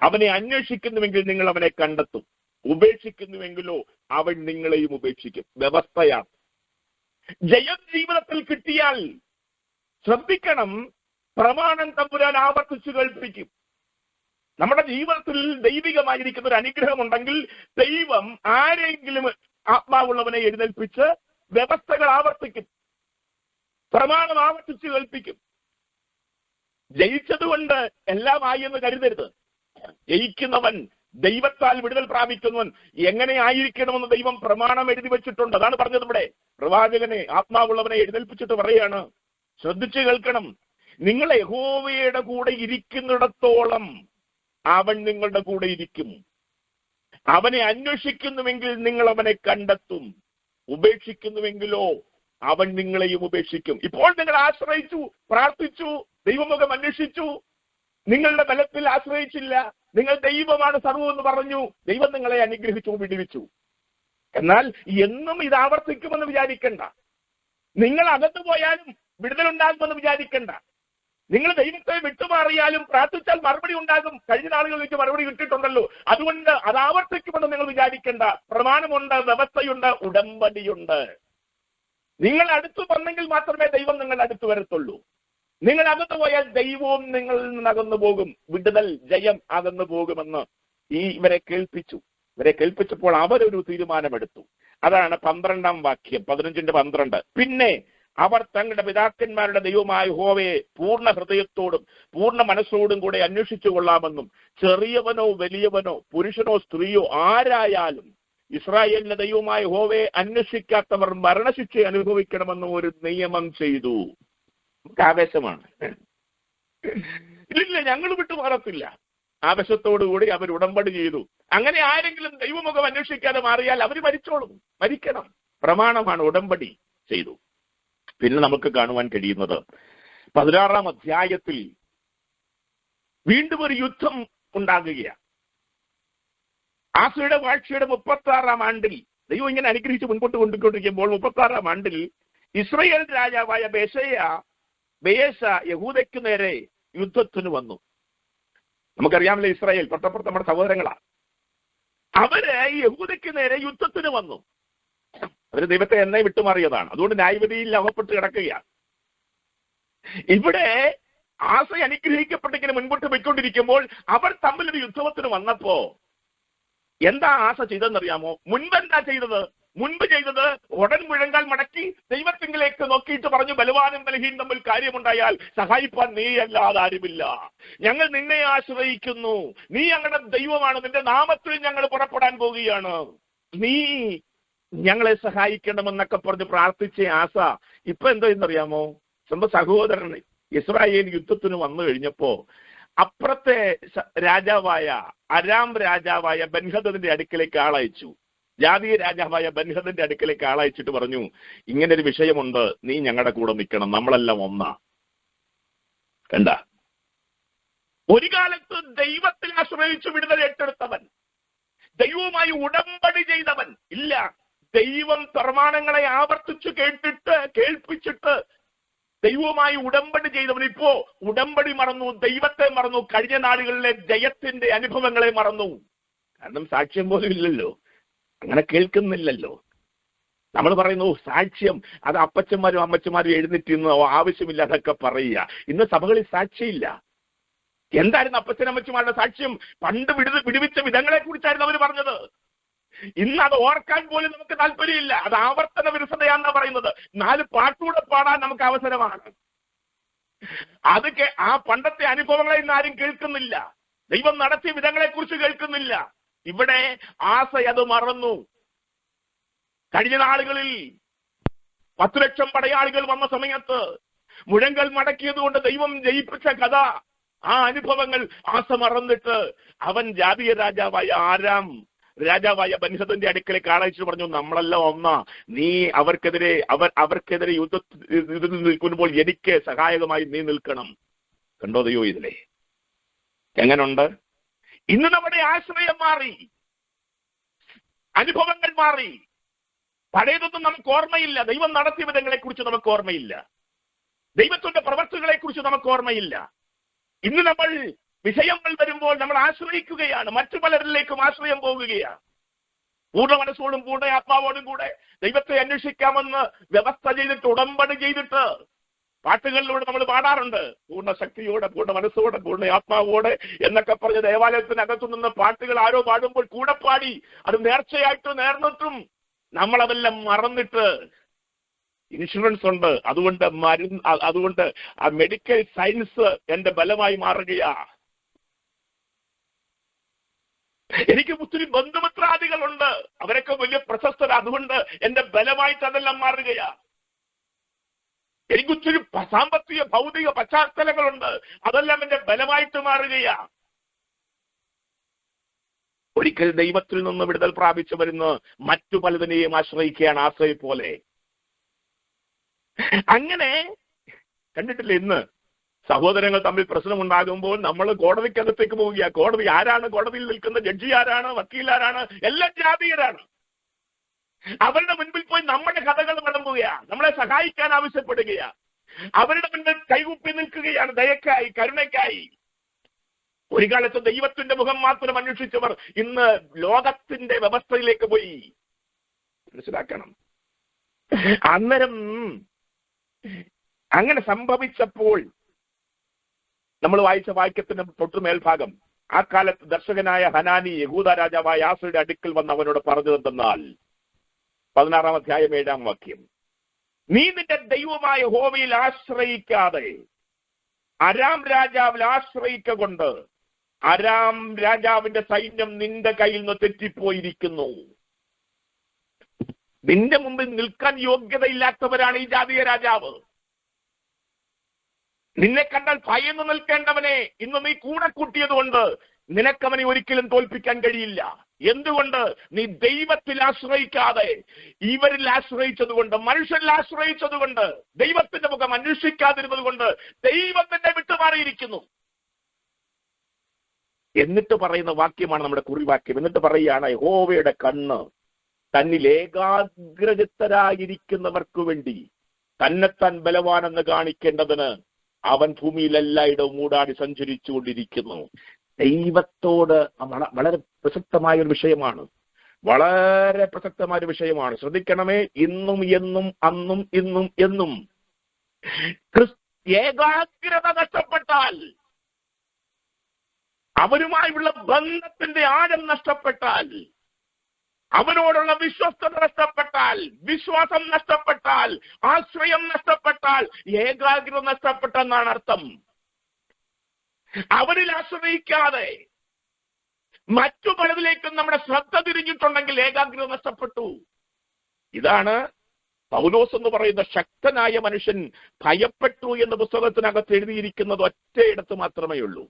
അവനെ അന്വേഷിക്കുന്നുവെങ്കിൽ നിങ്ങൾ അവനെ കണ്ടെത്തും. ഉപേക്ഷിക്കുന്നുവെങ്കിലോ അവൻ നിങ്ങളെയും ഉപേക്ഷിക്കും. വ്യവസ്ഥയാണ്. ജയം ജീവിതത്തിൽ കിട്ടിയാൽ ശ്രദ്ധിക്കണം, പ്രമാണം തമ്പുരാൻ ആവർത്തിച്ചു കേൾപ്പിക്കും. നമ്മുടെ ജീവിതത്തിൽ ദൈവികമായിരിക്കുന്ന ഒരു അനുഗ്രഹമുണ്ടെങ്കിൽ ദൈവം ആരെങ്കിലും ആത്മാവുള്ളവനെ എഴുന്നേൽപ്പിച്ച് വ്യവസ്ഥകൾ ആവർത്തിക്കും, പ്രമാണം ആവർത്തിച്ചു കേൾപ്പിക്കും. ജയിച്ചതുകൊണ്ട് എല്ലാമായി എന്ന് കരുതരുത്. ജയിക്കുന്നവൻ, ദൈവത്താൽ വിടുതൽ പ്രാപിക്കുന്നവൻ എങ്ങനെ ആയിരിക്കണമെന്ന് ദൈവം പ്രമാണം എഴുതി വെച്ചിട്ടുണ്ട്. അതാണ് പറഞ്ഞത് ഇവിടെ. പ്രവാചകനെ, ആത്മാവുള്ളവനെ എഴുന്നേൽപ്പിച്ചിട്ട് പറയാണ്, ശ്രദ്ധിച്ചു കേൾക്കണം, നിങ്ങൾ യഹോവയുടെ കൂടെ ഇരിക്കുന്നിടത്തോളം അവൻ നിങ്ങളുടെ കൂടെ ഇരിക്കും. അവനെ അന്വേഷിക്കുന്നുവെങ്കിൽ നിങ്ങൾ അവനെ കണ്ടെത്തും. ഉപേക്ഷിക്കുന്നുവെങ്കിലോ അവൻ നിങ്ങളെയും ഉപേക്ഷിക്കും. ഇപ്പോൾ നിങ്ങൾ ആശ്രയിച്ചു, പ്രാർത്ഥിച്ചു, ദൈവമുഖം അന്വേഷിച്ചു, നിങ്ങളുടെ ബലത്തിൽ ആശ്രയിച്ചില്ല, നിങ്ങൾ ദൈവമാണ് സർവ്വമെന്ന് പറഞ്ഞു, ദൈവം നിങ്ങളെ അനുഗ്രഹിച്ചു, വിടുവിച്ചു. എന്നാൽ എന്നും ഇത് ആവർത്തിക്കുമെന്ന് വിചാരിക്കണ്ട. നിങ്ങൾ അകത്തു പോയാലും വിടുതലുണ്ടാകുമെന്ന് വിചാരിക്കണ്ട. നിങ്ങൾ ദൈവത്തെ വിട്ടുമാറിയാലും പ്രാർത്ഥിച്ചാൽ മറുപടി ഉണ്ടാകും. കഴിഞ്ഞ നാളുകളിലേക്ക് മറുപടി കിട്ടിയിട്ടുണ്ടല്ലോ. അതുകൊണ്ട് അത് ആവർത്തിക്കുമെന്ന് നിങ്ങൾ വിചാരിക്കണ്ട. പ്രമാണമുണ്ട്, വ്യവസ്ഥയുണ്ട്, ഉടമ്പടിയുണ്ട്. നിങ്ങൾ അടുത്തു വന്നെങ്കിൽ മാത്രമേ ദൈവം നിങ്ങളുടെ അടുത്ത് വരത്തുള്ളൂ. നിങ്ങൾ അകന്നു പോയാൽ ദൈവവും നിങ്ങളിൽ നിന്ന് അകന്നു പോകും. വിടുതൽ, ജയം അകന്നു പോകുമെന്ന് ഇവരെ കേൾപ്പിച്ചു. ഇവരെ കേൾപ്പിച്ചപ്പോൾ അവരൊരു തീരുമാനമെടുത്തു. അതാണ് 12-ാം വാക്യം, 15-12. പിന്നെ അവർ തങ്ങളുടെ പിതാക്കന്മാരുടെ ദൈവമായ യഹോവയെ പൂർണ്ണ ഹൃദയത്തോടും പൂർണ്ണ മനസ്സോടും കൂടെ അന്വേഷിച്ചു കൊള്ളാമെന്നും, ചെറിയവനോ വലിയവനോ പുരുഷനോ സ്ത്രീയോ ആരായാലും ഇസ്രായേലിന്റെ ദൈവമായ യഹോവയെ അന്വേഷിക്കാത്തവർ മരണശിക്ഷ അനുഭവിക്കണമെന്നും ഒരു നിയമം ചെയ്തു. നമുക്ക് ആവേശമാണ്. ഇല്ല, ഞങ്ങൾ വിട്ടുമാറത്തില്ല. ആവേശത്തോടുകൂടി അവർ ഉടമ്പടി ചെയ്തു. അങ്ങനെ ആരെങ്കിലും ദൈവമുഖം അന്വേഷിക്കാതെ മാറിയാൽ അവർ മരിച്ചോളും. മരിക്കണം. പ്രമാണമാണ്, ഉടമ്പടി ചെയ്തു. പിന്നെ നമുക്ക് കാണുവാൻ കഴിയുന്നത് 16-ാം അധ്യായത്തിൽ വീണ്ടും ഒരു യുദ്ധം ഉണ്ടാകുകയാണ്. ആസയുടെ വാഴ്ചയുടെ 36-ാം ആണ്ടിൽ ദൈവം ഇങ്ങനെ അനുഗ്രഹിച്ച് മുൻപോട്ട് കൊണ്ടുകൊണ്ടിരിക്കുമ്പോൾ 36-ാം ആണ്ടിൽ ഇസ്രായേൽ രാജാവായ ബേശ യഹൂദയ്ക്ക് നേരെ യുദ്ധത്തിന് വന്നു. നമുക്കറിയാമല്ലോ, ഇസ്രായേൽ തൊട്ടപ്പുറത്ത് നമ്മുടെ സഹോദരങ്ങളാ. അവര് യഹൂദയ്ക്ക് നേരെ യുദ്ധത്തിന് വന്നു. അവര് ദൈവത്തെ എന്നെ വിട്ടുമാറിയതാണ്. അതുകൊണ്ട് ന്യായവിധിയിൽ അകപ്പെട്ട് കിടക്കുകയാണ്. ഇവിടെ ആസ അനുഗ്രഹിക്കപ്പെട്ടിങ്ങനെ മുൻപോട്ട് പോയിക്കൊണ്ടിരിക്കുമ്പോൾ അവർ തമ്മിലൊരു യുദ്ധത്തിന് വന്നപ്പോ എന്താ ആസ ചെയ്തെന്നറിയാമോ? മുൻപെന്താ ചെയ്തത്? മുൻപ് ചെയ്തത് ഉടൻ മുഴങ്കാൽ മടക്കി ദൈവത്തിങ്കിലേക്ക് നോക്കിയിട്ട് പറഞ്ഞു, ബലവാനും ബലഹീനും തമ്മിൽ കാര്യമുണ്ടായാൽ സഹായിപ്പാൻ നീ അല്ലാതെ ആരുമില്ല. ഞങ്ങൾ നിന്നെ ആശ്രയിക്കുന്നു. നീ ഞങ്ങളുടെ ദൈവമാണ്. നിന്റെ നാമത്തിൽ ഞങ്ങൾ പുറപ്പെടാൻ പോവുകയാണ്. നീ ഞങ്ങളെ സഹായിക്കണമെന്നൊക്കെ പറഞ്ഞ് പ്രാർത്ഥിച്ച ആസ ഇപ്പൊ എന്തോ എന്നറിയാമോ? സ്വന്തം സഹോദരൻ ഇസ്രായേൽ യുദ്ധത്തിന് വന്നു കഴിഞ്ഞപ്പോ അപ്പുറത്തെ രാജാവായ അരാം രാജാവായ ബെൻഹദദിന്റെ അടുക്കലേക്ക് ആളയച്ചു. ജാതീയ രാജാവായ ബെൻഹദദിന്റെ അടുക്കലേക്ക് ആളയച്ചിട്ട് പറഞ്ഞു, ഇങ്ങനെ ഒരു വിഷയമുണ്ട്, നീ ഞങ്ങളുടെ കൂടെ നിൽക്കണം, നമ്മളെല്ലാം ഒന്നാ. കണ്ട, ഒരു കാലത്ത് ദൈവത്തിൽ ആശ്രയിച്ചു വിടുതൽ ഏറ്റെടുത്തവൻ, ദൈവവുമായി ഉടമ്പടി ചെയ്തവൻ, ഇല്ല ദൈവം പ്രമാണങ്ങളെ ആവർത്തിച്ചു കേൾപ്പിച്ചിട്ട് ദൈവവുമായി ഉടമ്പടി ചെയ്തവൻ ഇപ്പോ ഉടമ്പടി മറന്നു, ദൈവത്തെ മറന്നു, കഴിഞ്ഞ നാളുകളിലെ ജയത്തിന്റെ അനുഭവങ്ങളെ മറന്നു. കാരണം സാക്ഷ്യം പോലും ഇല്ലല്ലോ, അങ്ങനെ കേൾക്കുന്നില്ലല്ലോ. നമ്മൾ പറയുന്നു സാക്ഷ്യം, അത് അപ്പച്ചന്മാരും അമ്മച്ചന്മാരും എഴുന്നേറ്റിന്ന് ആവശ്യമില്ല അതൊക്കെ പറയുക. ഇന്ന് സഭകളിൽ സാക്ഷിയില്ല. എന്തായിരുന്നു അപ്പച്ചനമ്മച്ചമാരുടെ സാക്ഷ്യം? പണ്ട് വിടുവിച്ച വിധങ്ങളെ കുറിച്ചായിരുന്നു അവർ പറഞ്ഞത്. ഇന്ന് അത് ഓർക്കാൻ പോലും നമുക്ക് താല്പര്യമില്ല. അത് ആവർത്തന വിരസതയാണെന്നാ പറയുന്നത്. 4 പാട്ടുകൂടെ പാടാൻ നമുക്ക് അവസരമാണ്. ആ പണ്ടത്തെ അനുഭവങ്ങളെ ഇന്ന് ആരും കേൾക്കുന്നില്ല. ദൈവം നടത്തിയ വിധങ്ങളെ കുറിച്ച് കേൾക്കുന്നില്ല. ഇവിടെ ആസ അത് മറന്നു. കഴിഞ്ഞ നാളുകളിൽ 10 ലക്ഷം പടയാളികൾ വന്ന സമയത്ത് മുഴങ്കൽ മടക്കിയത് കൊണ്ട് ദൈവം ജയിപ്പിച്ച കഥ, ആ അനുഭവങ്ങൾ ആസ മറന്നിട്ട് അവൻ ജാതീയ രാജാവായ ആരാം രാജാവായ ബൻഹദദിന്റെ അടുക്കലേക്ക് ആളയച്ചു പറഞ്ഞു, നമ്മളെല്ലാം ഒന്നാ, നീ അവർക്കെതിരെ യുദ്ധത്തിൽ നിൽക്കുമ്പോൾ എനിക്ക് സഹായകമായി നീ നിൽക്കണം. കണ്ടോ ദൈവം ഇതിലെ എങ്ങനുണ്ട്? ഇന്ന് നമ്മുടെ ആശ്രയം മാറി, അനുഭവങ്ങൾ മാറി. പഴയതൊന്നും നമുക്ക് ഓർമ്മയില്ല. ദൈവം നടത്തിയ വിധങ്ങളെ കുറിച്ച് നമുക്ക് ഓർമ്മയില്ല. ദൈവത്തിന്റെ പ്രവർത്തികളെ കുറിച്ച് നമുക്ക് ഓർമ്മയില്ല. ഇന്ന് നമ്മൾ വിഷയങ്ങൾ വരുമ്പോൾ നമ്മൾ ആശ്രയിക്കുകയാണ്, മറ്റു പലരിലേക്കും ആശ്രയം പോകുകയാണ്. പൂർണ്ണ മനസ്സോടും പൂർണ്ണ ആത്മാവോടും കൂടെ ദൈവത്തെ അന്വേഷിക്കാമെന്ന് വ്യവസ്ഥ ചെയ്തിട്ട്, ഉടമ്പടി ചെയ്തിട്ട് പാട്ടുകളിലൂടെ നമ്മൾ പാടാറുണ്ട്. പൂർണ്ണ ശക്തിയോടെ, പൂർണ്ണ മനസ്സോടെ, പൂർണ്ണ ആത്മാവോടെ എന്നൊക്കെ പറഞ്ഞ് ദേവാലയത്തിനകത്തു നിന്ന് പാട്ടുകൾ ആരോ പാടുമ്പോൾ കൂടെ പാടി, അത് നേർച്ചയായിട്ട് നേർന്നിട്ടും നമ്മളതെല്ലാം മറന്നിട്ട് ഇൻഷുറൻസ് ഉണ്ട്, അതുകൊണ്ട് ആ മെഡിക്കൽ സയൻസ് എന്റെ ബലമായി മാറുകയാ. എനിക്ക് ഒത്തിരി ബന്ധുമിത്രാദികളുണ്ട്, അവരൊക്കെ വലിയ പ്രശസ്തർ, അതുകൊണ്ട് എന്റെ ബലമായിട്ട് അതെല്ലാം മാറുകയാ. എനിക്കൊത്തിരി സാമ്പത്തിക ഭൗതിക പശ്ചാത്തലങ്ങളുണ്ട്, അതെല്ലാം എന്റെ ബലമായിട്ട് മാറുകയാ. ഒരിക്കൽ ദൈവത്തിൽ നിന്ന് വിടുതൽ പ്രാപിച്ചു വരുന്ന മറ്റു പലതിനെയും ആശ്രയിക്കുകയാണ്, ആശ്രയി പോലെ. അങ്ങനെ കണ്ടിട്ടില്ല, ഇന്ന് സഹോദരങ്ങൾ തമ്മിൽ പ്രശ്നമുണ്ടാകുമ്പോൾ നമ്മൾ കോടതിക്കകത്തേക്ക് പോവുക. കോടതി ആരാണ്? കോടതിയിൽ നിൽക്കുന്ന ജഡ്ജി ആരാണ്? വക്കീലാരാണ്? എല്ലാം ജാതീയരാണ്. അവരുടെ മുൻപിൽ പോയി നമ്മുടെ കഥകൾ വിളമ്പുകയാണ്, നമ്മളെ സഹായിക്കാൻ ആവശ്യപ്പെടുകയാണ്. അവരുടെ മുൻപിൽ കൈകുപ്പി നിൽക്കുകയാണ്, ദയക്കായി, കരുണയ്ക്കായി. ഒരു കാലത്ത് ദൈവത്തിന്റെ മുഖം മാത്രം അന്വേഷിച്ചവർ ഇന്ന് ലോകത്തിന്റെ വ്യവസ്ഥയിലേക്ക് പോയി. മനസ്സിലാക്കണം. അന്നേരം അങ്ങനെ സംഭവിച്ചപ്പോൾ നമ്മൾ വായിച്ച വാക്യത്തിന്റെ തൊട്ടുമേൽഭാഗം, ആ കാലത്ത് ദർശകനായ ഹനാനി യഹൂദ രാജാവായ ആസയുടെ അടുക്കൽ വന്ന് അവനോട് പറഞ്ഞതെന്തെന്നാൽ 16-ാം അധ്യായം 7-ാം വാക്യം, നീ നിന്റെ ദൈവമായ യഹോവയിൽ ആശ്രയിക്കാതെ അരാം രാജാവിൽ ആശ്രയിക്കൊണ്ട് അരാം രാജാവിന്റെ സൈന്യം നിന്റെ കയ്യിൽ നിന്ന് തെറ്റിപ്പോയിരിക്കുന്നു. നിന്റെ മുമ്പിൽ നിൽക്കാൻ യോഗ്യതയില്ലാത്തവരാണ് ഈ ജാതീയ രാജാവ്. നിന്നെ കണ്ടാൽ ഭയന്ന് നിൽക്കേണ്ടവനെ ഇന്ന് നീ കൂടെ കൂട്ടിയത് കൊണ്ട് നിനക്കവനെ ഒരിക്കലും തോൽപ്പിക്കാൻ കഴിയില്ല. എന്തുകൊണ്ട്? നീ ദൈവത്തിൽ ആശ്രയിക്കാതെ ഇവരിൽ ആശ്രയിച്ചതുകൊണ്ട്, മനുഷ്യരിൽ ആശ്രയിച്ചതുകൊണ്ട്, ദൈവത്തിന്റെ മുഖം അന്വേഷിക്കാതിരുന്നത് കൊണ്ട് ദൈവം നിന്നെ വിട്ടുമാറിയിരിക്കുന്നു. എന്നിട്ട് പറയുന്ന വാക്യമാണ് നമ്മുടെ കുറിവാക്യം. എന്നിട്ട് പറയുകയാണ്, യഹോവയുടെ കണ്ണ് തന്നിൽ ഏകാഗ്രചിത്തരായിരിക്കുന്നവർക്ക് വേണ്ടി തന്നെത്താൻ ബലവാനെന്ന് കാണിക്കേണ്ടതിന് അവൻ ഭൂമിയിൽ എല്ലായിടവും മൂടാടി സഞ്ചരിച്ചുകൊണ്ടിരിക്കുന്നു. ദൈവത്തോട് വളരെ പ്രസക്തമായ ഒരു വിഷയമാണ്, വളരെ പ്രസക്തമായ ഒരു വിഷയമാണ്. ശ്രദ്ധിക്കണമേ, ഇന്നും എന്നും അന്നും ഇന്നും എന്നും ഏകാഗ്രത നഷ്ടപ്പെട്ടാൽ, അവരുമായുള്ള ബന്ധത്തിന്റെ ആഴം നഷ്ടപ്പെട്ടാൽ, അവനോടുള്ള വിശ്വസ്തത നഷ്ടപ്പെട്ടാൽ, വിശ്വാസം നഷ്ടപ്പെട്ടാൽ, ആശ്രയം നഷ്ടപ്പെട്ടാൽ, ഏകാഗ്രത നഷ്ടപ്പെട്ടെന്നാണ് അർത്ഥം. അവരിൽ ആശ്രയിക്കാതെ മറ്റു പലതിലേക്കും നമ്മുടെ ശ്രദ്ധ തിരിഞ്ഞിട്ടുണ്ടെങ്കിൽ ഏകാഗ്രത നഷ്ടപ്പെട്ടു. ഇതാണ് പൗലോസ് എന്ന് പറയുന്ന ശക്തനായ മനുഷ്യൻ ഭയപ്പെട്ടു എന്ന പുസ്തകത്തിനകത്ത് എഴുതിയിരിക്കുന്നത് ഒറ്റയിടത്ത് മാത്രമേ ഉള്ളൂ.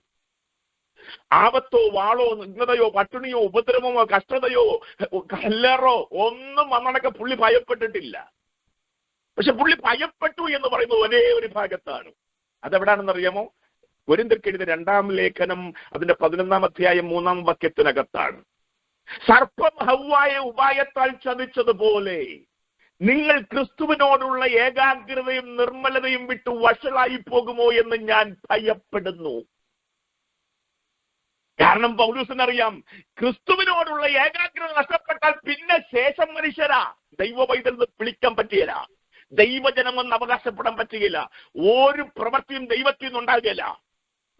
ആപത്തോ വാളോ നിഗ്നതയോ പട്ടിണിയോ ഉപദ്രവമോ കഷ്ടതയോ കല്ലേറോ ഒന്നും വന്നണക്കെ പുള്ളി ഭയപ്പെട്ടിട്ടില്ല. പക്ഷെ പുള്ളി ഭയപ്പെട്ടു എന്ന് പറയുന്നത് ഒരേ ഒരു ഭാഗത്താണ്. അതെവിടാണെന്നറിയാമോ? കൊരിന്ത്യർക്കെഴുതിയ 2-ാം ലേഖനം അതിന്റെ 11-ാം അധ്യായം 3-ാം വാക്യത്തിനകത്താണ്. സർപ്പം ഹവ്വായെ ഉപായത്താൽ ചതിച്ചതുപോലെ നിങ്ങൾ ക്രിസ്തുവിനോടുള്ള ഏകാഗ്രതയും നിർമ്മലതയും വിട്ടു വഷളായി പോകുമോ എന്ന് ഞാൻ ഭയപ്പെടുന്നു. കാരണം പൗലോസിനറിയാം, ക്രിസ്തുവിനോടുള്ള ഏകാഗ്രത നഷ്ടപ്പെട്ടാൽ പിന്നെ ശേഷം മനുഷ്യരാ. ദൈവ പൈതൽ വിളിക്കാൻ പറ്റുകയില്ല, ദൈവജനമെന്ന് അവകാശപ്പെടാൻ പറ്റുകയില്ല, ഒരു പ്രവൃത്തിയും ദൈവത്തിൽ നിന്നുണ്ടാകുകയില്ല.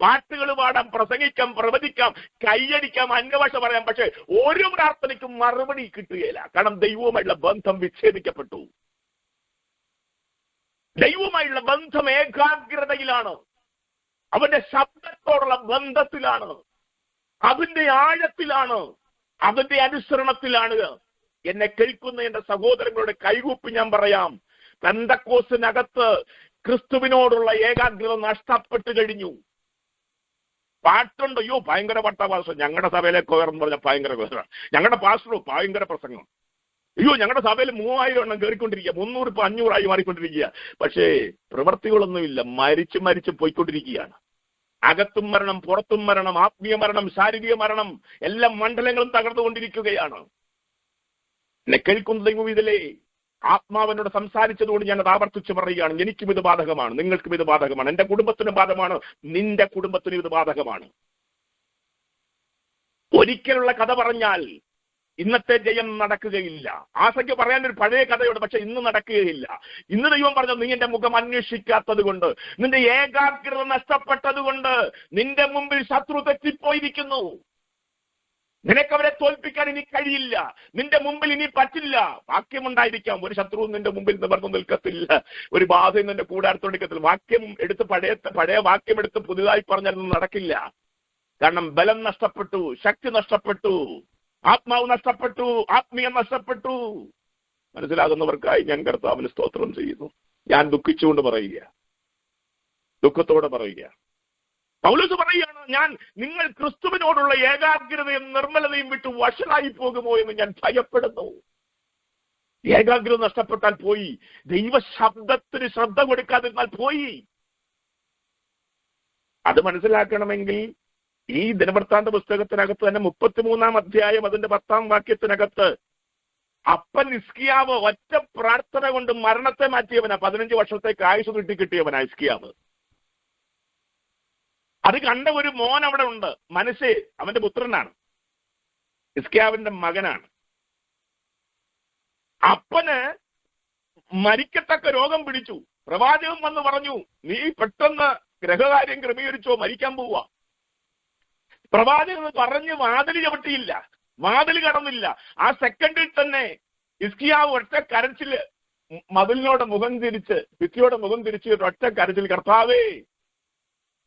പാട്ടുകൾ പാടാം, പ്രസംഗിക്കാം, പ്രവചിക്കാം, കൈയടിക്കാം, അന്യഭാഷ പറയാം, പക്ഷെ ഒരു പ്രാർത്ഥനയ്ക്കും മറുപടി കിട്ടുകയില്ല. കാരണം ദൈവവുമായുള്ള ബന്ധം വിച്ഛേദിക്കപ്പെട്ടു. ദൈവവുമായുള്ള ബന്ധം ഏകാഗ്രതയിലാണ്, അവന്റെ ശബ്ദത്തോടുള്ള ബന്ധത്തിലാണ്, അതിന്റെ ആഴത്തിലാണ്, അതിന്റെ അനുസരണത്തിലാണ്. എന്നെ കേൾക്കുന്ന എന്റെ സഹോദരങ്ങളുടെ കൈകൂപ്പി ഞാൻ പറയാം, പെന്തക്കോസിനകത്ത് ക്രിസ്തുവിനോടുള്ള ഏകാഗ്രത നഷ്ടപ്പെട്ടു കഴിഞ്ഞു. പാട്ടുണ്ട്, അയ്യോ ഭയങ്കര പാസ്റ്റർ, ഞങ്ങളുടെ സഭയിലെ കൊയർ എന്ന് പറഞ്ഞാൽ ഭയങ്കര കൊയറാണ്, ഞങ്ങളുടെ പാസ്റ്ററോ ഭയങ്കര പ്രസംഗം, അയ്യോ ഞങ്ങളുടെ സഭയിൽ 3000 എണ്ണം കയറിക്കൊണ്ടിരിക്കുക, 300 ഇപ്പൊ 500 മാറിക്കൊണ്ടിരിക്കുക. പക്ഷേ പ്രവൃത്തികളൊന്നുമില്ല, മരിച്ചു പോയിക്കൊണ്ടിരിക്കുകയാണ്. അകത്തും മരണം, പുറത്തും മരണം, ആത്മീയ മരണം, ശാരീരിക മരണം, എല്ലാ മണ്ഡലങ്ങളും തകർന്നുകൊണ്ടിരിക്കുകയാണ്. എന്നെ കേൾക്കുന്ന ദൈവം ഇതിലെ ആത്മാവിനോട് സംസാരിച്ചതുകൊണ്ട് ഞാൻ അത് ആവർത്തിച്ച് പറയുകയാണ്. എനിക്കും ഇത് ബാധകമാണ്, നിങ്ങൾക്കും ഇത് ബാധകമാണ്, എന്റെ കുടുംബത്തിനും ബാധകമാണ്, നിന്റെ കുടുംബത്തിനും ഇത് ബാധകമാണ്. ഒരിക്കലുള്ള കഥ പറഞ്ഞാൽ ഇന്നത്തെ ജയം നടക്കുകയില്ല. ആസയ്ക്ക് പറയാനൊരു പഴയ കഥയുണ്ട്, പക്ഷെ ഇന്ന് നടക്കുകയില്ല. ഇന്ന് ദൈവം പറഞ്ഞത്, നീ എന്റെ മുഖം അന്വേഷിക്കാത്തത് കൊണ്ട്, നിന്റെ ഏകാഗ്രത നഷ്ടപ്പെട്ടത് കൊണ്ട് നിന്റെ മുമ്പിൽ ശത്രു തെറ്റിപ്പോയിരിക്കുന്നു. നിനക്കവരെ തോൽപ്പിക്കാൻ ഇനി കഴിയില്ല, നിന്റെ മുമ്പിൽ ഇനി പറ്റില്ല. വാക്യമുണ്ടായിരിക്കാം, ഒരു ശത്രുവും നിന്റെ മുമ്പിൽ നിവർന്നു നിൽക്കത്തില്ല, ഒരു ബാധയും നിന്റെ കൂടാരത്തോടിക്കത്തില്ല. വാക്യം എടുത്ത് പഴയ വാക്യം എടുത്ത് പുതുതായി പറഞ്ഞാൽ നടക്കില്ല. കാരണം ബലം നഷ്ടപ്പെട്ടു, ശക്തി നഷ്ടപ്പെട്ടു, ആത്മാവ് നഷ്ടപ്പെട്ടു, ആത്മീയം നഷ്ടപ്പെട്ടു. മനസ്സിലാകുന്നവർക്കായി ഞാൻ കർത്താവിന് സ്തോത്രം ചെയ്യുന്നു. ഞാൻ ദുഃഖിച്ചുകൊണ്ട് പറയുക, ദുഃഖത്തോടെ പറയുക. പൗലോസ് പറയുകയാണ്, നിങ്ങൾ ക്രിസ്തുവിനോടുള്ള ഏകാഗ്രതയും നിർമ്മലതയും വിട്ട് വഷളായി പോകുമോ എന്ന് ഞാൻ ഭയപ്പെടുന്നു. ഏകാഗ്രത നഷ്ടപ്പെട്ടാൽ പോയി, ദൈവ ശബ്ദത്തിന് ശ്രദ്ധ കൊടുക്കാതിരുന്നാൽ പോയി. അത് മനസ്സിലാക്കണമെങ്കിൽ ഈ ദിനവൃത്താന്ത പുസ്തകത്തിനകത്ത് തന്നെ 33-ാം അധ്യായം അതിന്റെ 10-ാം വാക്യത്തിനകത്ത് അപ്പൻ ഹിസ്കിയാവ് ഒറ്റ പ്രാർത്ഥന കൊണ്ട് മരണത്തെ മാറ്റിയവനാ. 15 വർഷത്തേക്ക് ആയുസ് നീട്ടി കിട്ടിയവനാ ഹിസ്കിയാവ്. അത് കണ്ട ഒരു മോൻ അവിടെ ഉണ്ട്, മനസ്സേ, അവന്റെ പുത്രനാണ്, ഹിസ്കിയാവിന്റെ മകനാണ്. അപ്പന് മരിക്കത്തക്ക രോഗം പിടിച്ചു. പ്രവാചകൻ വന്ന് പറഞ്ഞു, നീ പെട്ടെന്ന് ഗ്രഹകാര്യം ക്രമീകരിച്ചോ, മരിക്കാൻ പോവാ. പ്രവാചകൻ പറഞ്ഞ് വാതിൽ ചവിട്ടിയില്ല, വാതിൽ കടന്നില്ല. ആ സെക്കൻഡിൽ തന്നെ ഹിസ്കിയാവ് ഒറ്റ കരച്ചില്, മതിലിനോട് മുഖം തിരിച്ച്, ഭിത്തിയോടെ മുഖം തിരിച്ച് ഒറ്റ കരച്ചിൽ,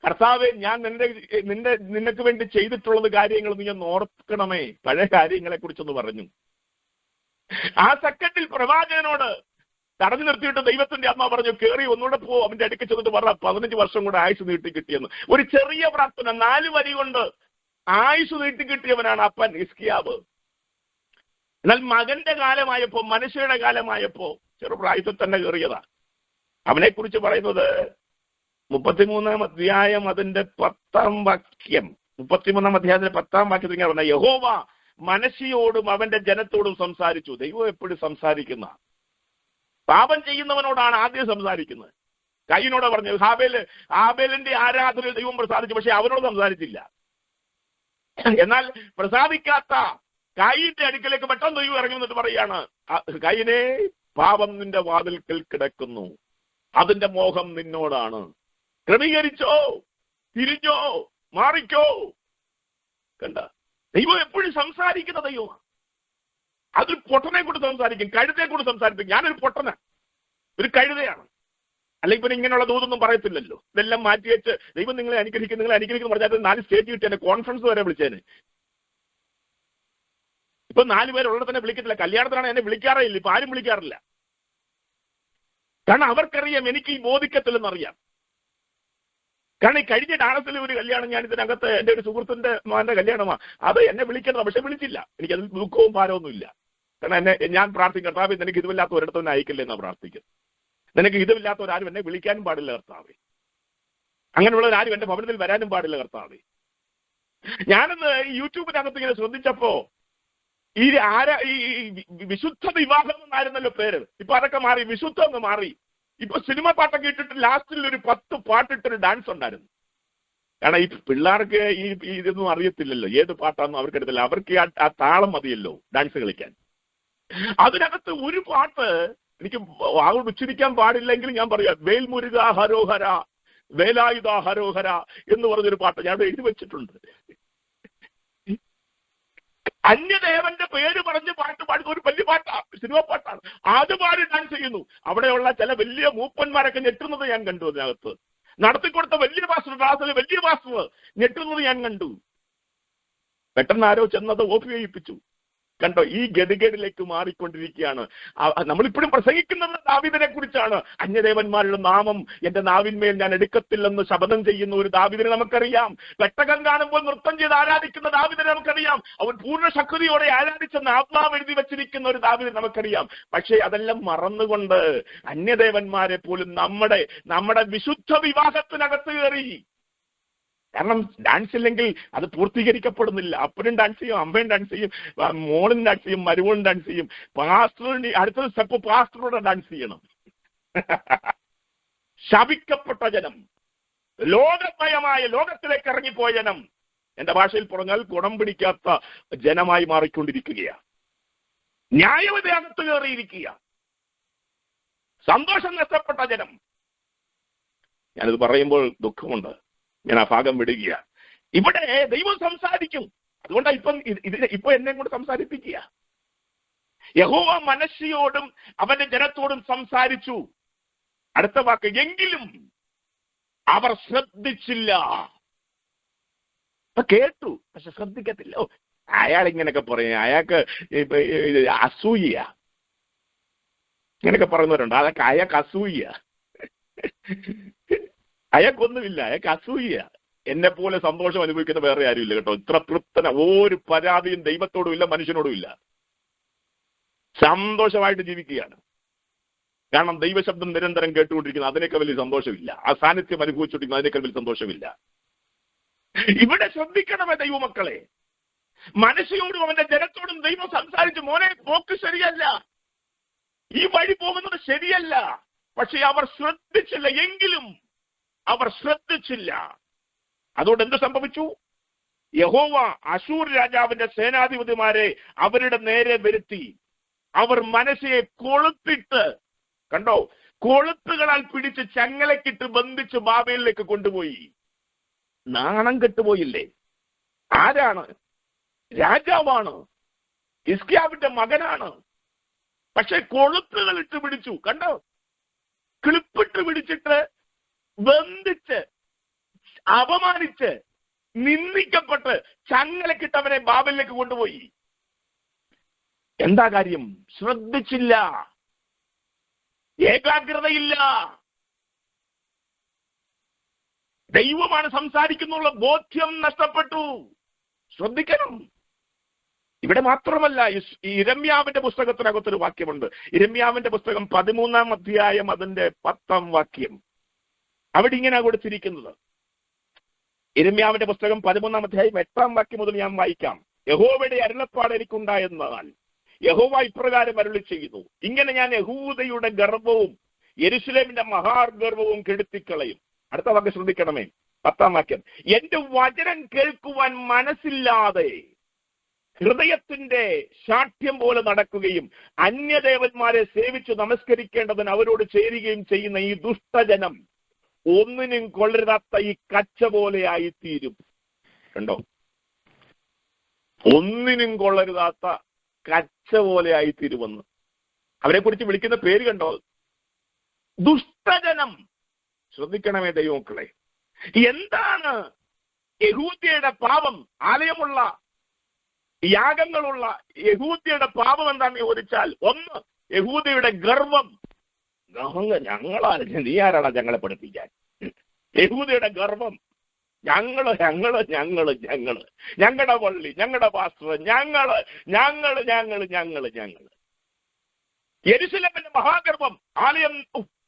കർത്താവേ ഞാൻ നിനക്ക് വേണ്ടി ചെയ്തിട്ടുള്ളത് കാര്യങ്ങൾ നീ ഒന്ന് ഓർക്കണമേ, പഴയ കാര്യങ്ങളെ കുറിച്ചൊന്ന് പറഞ്ഞു. ആ സെക്കൻഡിൽ പ്രവാചകനോട് തടഞ്ഞു നിർത്തിയിട്ട് ദൈവത്തിന്റെ അമ്മ പറഞ്ഞു, കേറി ഒന്നുകൂടെ പോ, അവന്റെ അടുക്ക് ചെന്നിട്ട് പറ 15 വർഷം കൂടെ ആയുസ് നീട്ടി കിട്ടിയെന്ന്. ഒരു ചെറിയ പ്രാർത്ഥന, 4 വരി കൊണ്ട് ആയുസ് നീട്ടി കിട്ടിയവനാണ് അപ്പൻ ഹിസ്കിയാവ്. എന്നാൽ മകന്റെ കാലമായപ്പോ, മനുഷ്യയുടെ കാലമായപ്പോ ചെറുപ്രായത്തിൽ തന്നെ കയറിയതാ. അവനെ കുറിച്ച് പറയുന്നത് 33-ാം അധ്യായം അതിന്റെ 10-ാം വാക്യം, 33-ാം അധ്യായത്തിന്റെ 10-ാം വാക്യത്തിൽ ഇങ്ങനെ പറഞ്ഞ, യഹോവ മനശ്ശെയോടും അവന്റെ ജനത്തോടും സംസാരിച്ചു. ദൈവം എപ്പോഴും സംസാരിക്കുന്ന, പാപം ചെയ്യുന്നവനോടാണ് ആദ്യം സംസാരിക്കുന്നത്. കയ്യനോട് പറഞ്ഞു, ആബേലിന്റെ ആരാധനയിൽ ദൈവം പ്രസാദിച്ചു, പക്ഷെ അവനോട് സംസാരിച്ചില്ല. എന്നാൽ പ്രസാദിക്കാത്ത കയ്യിന്റെ അടുക്കലേക്ക് പെട്ടെന്ന് ദൈവം ഇറങ്ങി വന്നിട്ട് പറയാണ്, കയ്യനെ, പാപം നിന്റെ വാതിൽക്കൽ കിടക്കുന്നു, അതിന്റെ മോഹം നിന്നോടാണ്, ക്രമീകരിച്ചോ, തിരിഞ്ഞോ, മാറിക്കോ. കണ്ട, ദൈവം എപ്പോഴും സംസാരിക്കുന്ന ദൈവമാണ്. അതൊരു പൊട്ടനെ കൊണ്ട് സംസാരിക്കും, കഴുതയെ കൊണ്ട് സംസാരിക്കും. ഞാനൊരു പൊട്ടന, ഒരു കഴുതയാണ്, അല്ലെങ്കിൽ പിന്നെ ഇങ്ങനെയുള്ള ദൂതൊന്നും പറയത്തില്ലല്ലോ. ഇതെല്ലാം മാറ്റി വെച്ച് ദൈവം നിങ്ങളെ അനുഗ്രഹിക്കുന്നു പറഞ്ഞാൽ 4 സ്റ്റേറ്റ് കിട്ടി എന്നെ കോൺഫറൻസ് വരെ വിളിച്ചേന്. ഇപ്പൊ 4 പേരുള്ളത് തന്നെ വിളിക്കത്തില്ല. കല്യാണത്തിനാണ് എന്നെ വിളിക്കാറേ ഇല്ല, ഇപ്പൊ ആരും വിളിക്കാറില്ല. കാരണം അവർക്കറിയാം എനിക്ക് ഈ ബോധിക്കത്തില്ലെന്നറിയാം. കാരണം ഈ കഴിഞ്ഞ ഡാളസിൽ ഒരു കല്യാണം, ഞാൻ ഇതിനകത്ത് എന്റെ ഒരു സുഹൃത്തിന്റെ മോന്റെ കല്യാണമാണ്, അത് എന്നെ വിളിക്കണം, പക്ഷെ വിളിച്ചില്ല. എനിക്കതിൽ ദുഃഖവും ഭാരമൊന്നുമില്ല. കാരണം ഞാൻ പ്രാർത്ഥിക്കും, കർത്താവേ നിനക്ക് ഇതുമില്ലാത്ത ഒരിടത്തും അയക്കില്ല എന്നാ പ്രാർത്ഥിക്കുന്നത്. നിനക്ക് ഇതുമില്ലാത്തവരാരും എന്നെ വിളിക്കാനും പാടില്ല കർത്താവേ, അങ്ങനെയുള്ളവരാരും എന്റെ ഭവനത്തിൽ വരാനും പാടില്ല കർത്താവേ. ഞാനന്ന് യൂട്യൂബിനകത്ത് ഇങ്ങനെ ശ്രദ്ധിച്ചപ്പോ ഈ വിശുദ്ധ വിവാഹം എന്നായിരുന്നല്ലോ പേര്, ഇപ്പൊ അതൊക്കെ മാറി, വിശുദ്ധ എന്ന് മാറി. ഇപ്പൊ സിനിമ പാട്ടൊക്കെ ഇട്ടിട്ട് ലാസ്റ്റിൽ ഒരു 10 പാട്ടിട്ടൊരു ഡാൻസ് ഉണ്ടായിരുന്നു. കാരണം ഈ പിള്ളേർക്ക് ഈ ഇതൊന്നും അറിയത്തില്ലല്ലോ, ഏത് പാട്ടാണെന്നും അവർക്കറിയത്തില്ല. അവർക്ക് ആ താളം മതിയല്ലോ ഡാൻസ് കളിക്കാൻ. അതിനകത്ത് ഒരു പാട്ട് എനിക്ക് വാഗോട് ഉച്ചരിക്കാൻ പാടില്ലെങ്കിൽ ഞാൻ പറയാം, വേൽമുരുക ഹരോഹര, വേലായുധ ഹരോഹര എന്ന് പറഞ്ഞൊരു പാട്ട് ഞാൻ എഴുതി വെച്ചിട്ടുണ്ട്. അന്യദേവന്റെ പേര് പറഞ്ഞ് പാട്ട് പാടുന്ന ഒരു വലിയ പാട്ടാണ്, സിനിമ പാട്ടാണ്. അത് പാടി ഡാൻസ് ചെയ്യുന്നു. അവിടെയുള്ള ചില വലിയ മൂപ്പന്മാരൊക്കെ ഞെട്ടുന്നത് ഞാൻ കണ്ടു. അതിനകത്ത് നടത്തിക്കൊടുത്ത വലിയ പാസ്റ്റർ, ക്ലാസ്സിലെ വലിയ പാസ്റ്റർ ഞെട്ടുന്നത് ഞാൻ കണ്ടു. പെട്ടെന്ന് ആരോ ചെന്നത് ഓഫ് ചെയ്യിപ്പിച്ചു. കണ്ടോ, ഈ ഗതികേടിലേക്ക് മാറിക്കൊണ്ടിരിക്കുകയാണ്. നമ്മളിപ്പോഴും പ്രസംഗിക്കുന്നത് ദാവീദിനെ കുറിച്ചാണ്. അന്യദേവന്മാരുടെ നാമം എന്റെ നാവിന്മേൽ ഞാൻ എടുക്കത്തില്ലെന്ന് ശപഥം ചെയ്യുന്ന ഒരു ദാവീദിനെ നമുക്കറിയാം. പെട്ടകം കാണുമ്പോൾ നൃത്തം ചെയ്ത് ആരാധിക്കുന്ന ദാവീദിനെ നമുക്കറിയാം. അവൻ പൂർണ്ണ ശക്തിയോടെ ആരാധിച്ചെന്ന് ആത്മാവ് എഴുതി വെച്ചിരിക്കുന്ന ഒരു ദാവീദിനെ നമുക്കറിയാം. പക്ഷേ അതെല്ലാം മറന്നുകൊണ്ട് അന്യദേവന്മാരെ പോലും നമ്മുടെ വിശുദ്ധ വിവാഹത്തിനകത്ത് കയറി. കാരണം ഡാൻസ് ഇല്ലെങ്കിൽ അത് പൂർത്തീകരിക്കപ്പെടുന്നില്ല. അപ്പനും ഡാൻസ് ചെയ്യും, അമ്മയും ഡാൻസ് ചെയ്യും, മോളും ഡാൻസ് ചെയ്യും, മരുമോളും ഡാൻസ് ചെയ്യും. പാസ്റ്ററിന് അടുത്ത സ്റ്റെപ്പ് പാസ്റ്ററോടെ ഡാൻസ് ചെയ്യണം. ശപിക്കപ്പെട്ട ജനം, ലോകമയമായ ലോകത്തിലേക്ക് ഇറങ്ങിപ്പോയ ജനം, എന്റെ ഭാഷയിൽ പറഞ്ഞാൽ ഗുണം പിടിക്കാത്ത ജനമായി മാറിക്കൊണ്ടിരിക്കുകയാണ്. ന്യായവിധിയകത്ത് കയറിയിരിക്കുക, സന്തോഷം നഷ്ടപ്പെട്ട ജനം. ഞാനിത് പറയുമ്പോൾ ദുഃഖമുണ്ട്, ഞാൻ ആ ഭാഗം വിടുക. ഇവിടെ ദൈവം സംസാരിക്കും. അതുകൊണ്ടാണ് ഇപ്പൊ എന്നെ കൊണ്ട് സംസാരിപ്പിക്കുക. യഹോവ മനശ്ശെയോടും അവന്റെ ജനത്തോടും സംസാരിച്ചു. അടുത്ത വാക്ക്, എങ്കിലും അവർ ശ്രദ്ധിച്ചില്ല. കേട്ടു, പക്ഷെ ശ്രദ്ധിക്കത്തില്ല. അയാൾ ഇങ്ങനെയൊക്കെ പറയും, അയാൾക്ക് അസൂയ, ഇങ്ങനെയൊക്കെ പറയുന്നവരുണ്ട്. അതൊക്കെ അയാൾക്ക് അസൂയ. അയാൾക്കൊന്നുമില്ല, അയാൾക്ക് അസൂയ. എന്നെ പോലെ സന്തോഷം അനുഭവിക്കുന്ന വേറെ ആരുമില്ല കേട്ടോ. ഇത്ര തൃപ്തന, ഒരു പരാതിയും ദൈവത്തോടും ഇല്ല, മനുഷ്യനോടും ഇല്ല. സന്തോഷമായിട്ട് ജീവിക്കുകയാണ്. കാരണം ദൈവശബ്ദം നിരന്തരം കേട്ടുകൊണ്ടിരിക്കുന്നത്, അതിനേക്കാൾ വലിയ സന്തോഷമില്ല. ആ സാന്നിധ്യം അനുഭവിച്ചുകൊണ്ടിരിക്കുന്നത്, അതിനേക്കാൾ വലിയ സന്തോഷമില്ല. ഇവിടെ ശ്രദ്ധിക്കണമേ ദൈവമക്കളെ, മനശ്ശെയോടും അവന്റെ ജനത്തോടും ദൈവം സംസാരിച്ചു, മോനെ പോക്ക് ശരിയല്ല, ഈ വഴി പോകുന്നത് ശരിയല്ല. പക്ഷെ അവർ ശ്രദ്ധിച്ചില്ല. എങ്കിലും അവർ ശ്രദ്ധിച്ചില്ല. അതുകൊണ്ട് എന്ത് സംഭവിച്ചു? യഹോവ അശൂർ രാജാവിന്റെ സേനാധിപതിമാരെ അവരുടെ നേരെ വരുത്തി. അവർ മനശ്ശെയെ കൊളുത്തിട്ട്, കണ്ടോ, കൊളുത്തുകളാൽ പിടിച്ച് ചങ്ങലക്കിട്ട് ബന്ധിച്ച് ബാബേലിലേക്ക് കൊണ്ടുപോയി. നാണം കെട്ടുപോയില്ലേ? ആരാണ്? രാജാവാണ്, ഹിസ്കിയാവിന്റെ മകനാണ്. പക്ഷെ കൊളുത്തുകൾ ഇട്ട് പിടിച്ചു. കണ്ടോ, ക്ലിപ്പിട്ട് പിടിച്ചിട്ട് ബന്ധിച്ച് അപമാനിച്ച് നിന്ദിക്കപ്പെട്ട് ചങ്ങലക്കിട്ട് അവനെ ബാബലിലേക്ക് കൊണ്ടുപോയി. എന്താ കാര്യം? ശ്രദ്ധിച്ചില്ല, ഏകാഗ്രതയില്ല. ദൈവമാണ് സംസാരിക്കുന്നുള്ള ബോധ്യം നഷ്ടപ്പെട്ടു. ശ്രദ്ധിക്കണം. ഇവിടെ മാത്രമല്ല, ഇരമ്യാവിന്റെ പുസ്തകത്തിനകത്തൊരു വാക്യമുണ്ട്. ഇരമ്യാവിന്റെ പുസ്തകം 13-ാം അധ്യായം അതിന്റെ 10-ാം വാക്യം. അവിടെ ഇങ്ങനെ കൊടുത്തിരിക്കുന്നത്. ഇരമ്യാവിന്റെ പുസ്തകം 13-ാം അധ്യായം 8-ാം വാക്യം മുതൽ ഞാൻ വായിക്കാം. യഹോവയുടെ അരുളപ്പാട് എനിക്കുണ്ടായെന്നാൽ യഹോവ ഇപ്രകാരം അരുളി ചെയ്യുന്നു, ഇങ്ങനെ ഞാൻ യഹൂദയുടെ ഗർവവും യെരൂശലേമിന്റെ മഹാഗർവവും കെടുത്തിക്കളയും. അടുത്ത വാക്യം ശ്രദ്ധിക്കണമേ, 10-ാം വാക്യം. എന്റെ വചനം കേൾക്കുവാൻ മനസ്സില്ലാതെ ഹൃദയത്തിന്റെ ശാഠ്യം പോലെ നടക്കുകയും അന്യദേവന്മാരെ സേവിച്ചു നമസ്കരിക്കേണ്ടതിന് അവരോട് ചേരുകയും ചെയ്യുന്ന ഈ ദുഷ്ടജനം ഒന്നിനും കൊള്ളരുതാത്ത ഈ കച്ച പോലെ ആയിത്തീരും. കണ്ടോ, ഒന്നിനും കൊള്ളരുതാത്ത കച്ച പോലെ ആയിത്തീരുമെന്ന് അവരെ കുറിച്ച് വിളിക്കുന്ന പേര് കണ്ടോ, ദുഷ്ടജനം. ശ്രദ്ധിക്കണമേ ദൈവമക്കളെ, എന്താണ് യഹൂദ്യയുടെ പാപം? ആലയമുള്ള, യാഗങ്ങളുള്ള യഹൂദ്യയുടെ പാപം എന്താണെന്ന് ചോദിച്ചാൽ, ഒന്ന്, യഹൂദയുടെ ഗർവം. നീ ആരാടാ ഞങ്ങളെ പഠിപ്പിക്കാൻ? യഹൂദയുടെ ഗർവം. ഞങ്ങള് ഞങ്ങളുടെ പള്ളി, ഞങ്ങളുടെ പാസ്റ്റർ, ഞങ്ങള്. യെരൂശലേമിന്റെ മഹാഗർവം. ആലയം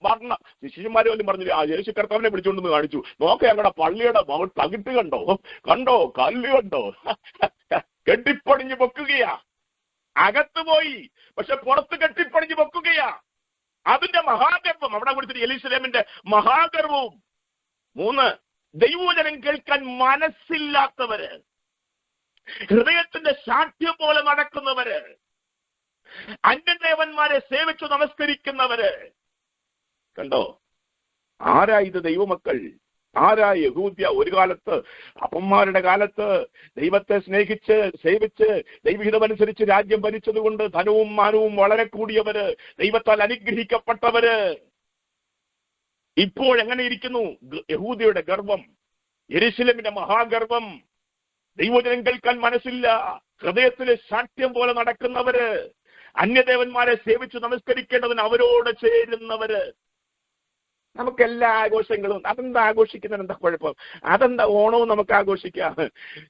വർണ്ണ ശിഷ്യന്മാരെ പോലും പറഞ്ഞില്ല, ആ യേശു കർത്താവിനെ പിടിച്ചുകൊണ്ടെന്ന് കാണിച്ചു. നോക്കെ ഞങ്ങളുടെ പള്ളിയുടെ തകിട്ട് കണ്ടോ, കല്ല് കണ്ടോ, കെട്ടിപ്പണിഞ്ഞ് പൊക്കുകയാ. അകത്ത് പോയി, പക്ഷെ പുറത്ത് കെട്ടിപ്പണിഞ്ഞ് പൊക്കുകയാ. അതിന്റെ മഹാഗർവം അവിടെ കൊടുത്തിട്ട് യെരൂശലേമിന്റെ മഹാഗർവവും. 3, ദൈവവചനം കേൾക്കാൻ മനസ്സില്ലാത്തവര്, ഹൃദയത്തിന്റെ ശാഠ്യം പോലെ നടക്കുന്നവര്, അന്യദേവന്മാരെ സേവിച്ചു നമസ്കരിക്കുന്നവര്. കണ്ടോ, ആരാ ഇത് ദൈവമക്കൾ? ആരാ യഹൂദ്യ? ഒരു കാലത്ത്, അപ്പന്മാരുടെ കാലത്ത് ദൈവത്തെ സ്നേഹിച്ച് സേവിച്ച് ദൈവഹിതമനുസരിച്ച് രാജ്യം ഭരിച്ചതുകൊണ്ട് ധനവും മാനവും വളരെ കൂടിയവര്, ദൈവത്താൽ അനുഗ്രഹിക്കപ്പെട്ടവര്. ഇപ്പോൾ എങ്ങനെ ഇരിക്കുന്നു? യഹൂദയുടെ ഗർവം, യെരൂശലേമിന്റെ മഹാഗർവം. ദൈവവചനം കേൾക്കാൻ മനസ്സില്ല, ഹൃദയത്തിലെ ശാഠ്യം പോലെ നടക്കുന്നവര്, അന്യദേവന്മാരെ സേവിച്ച് നമസ്കരിക്കേണ്ടതിന് അവരോട് ചേരുന്നവര്. നമുക്കെല്ലാ ആഘോഷങ്ങളും, അതെന്താ ആഘോഷിക്കുന്നതിന് എന്താ കുഴപ്പം? അതെന്താ ഓണവും നമുക്ക് ആഘോഷിക്കാം.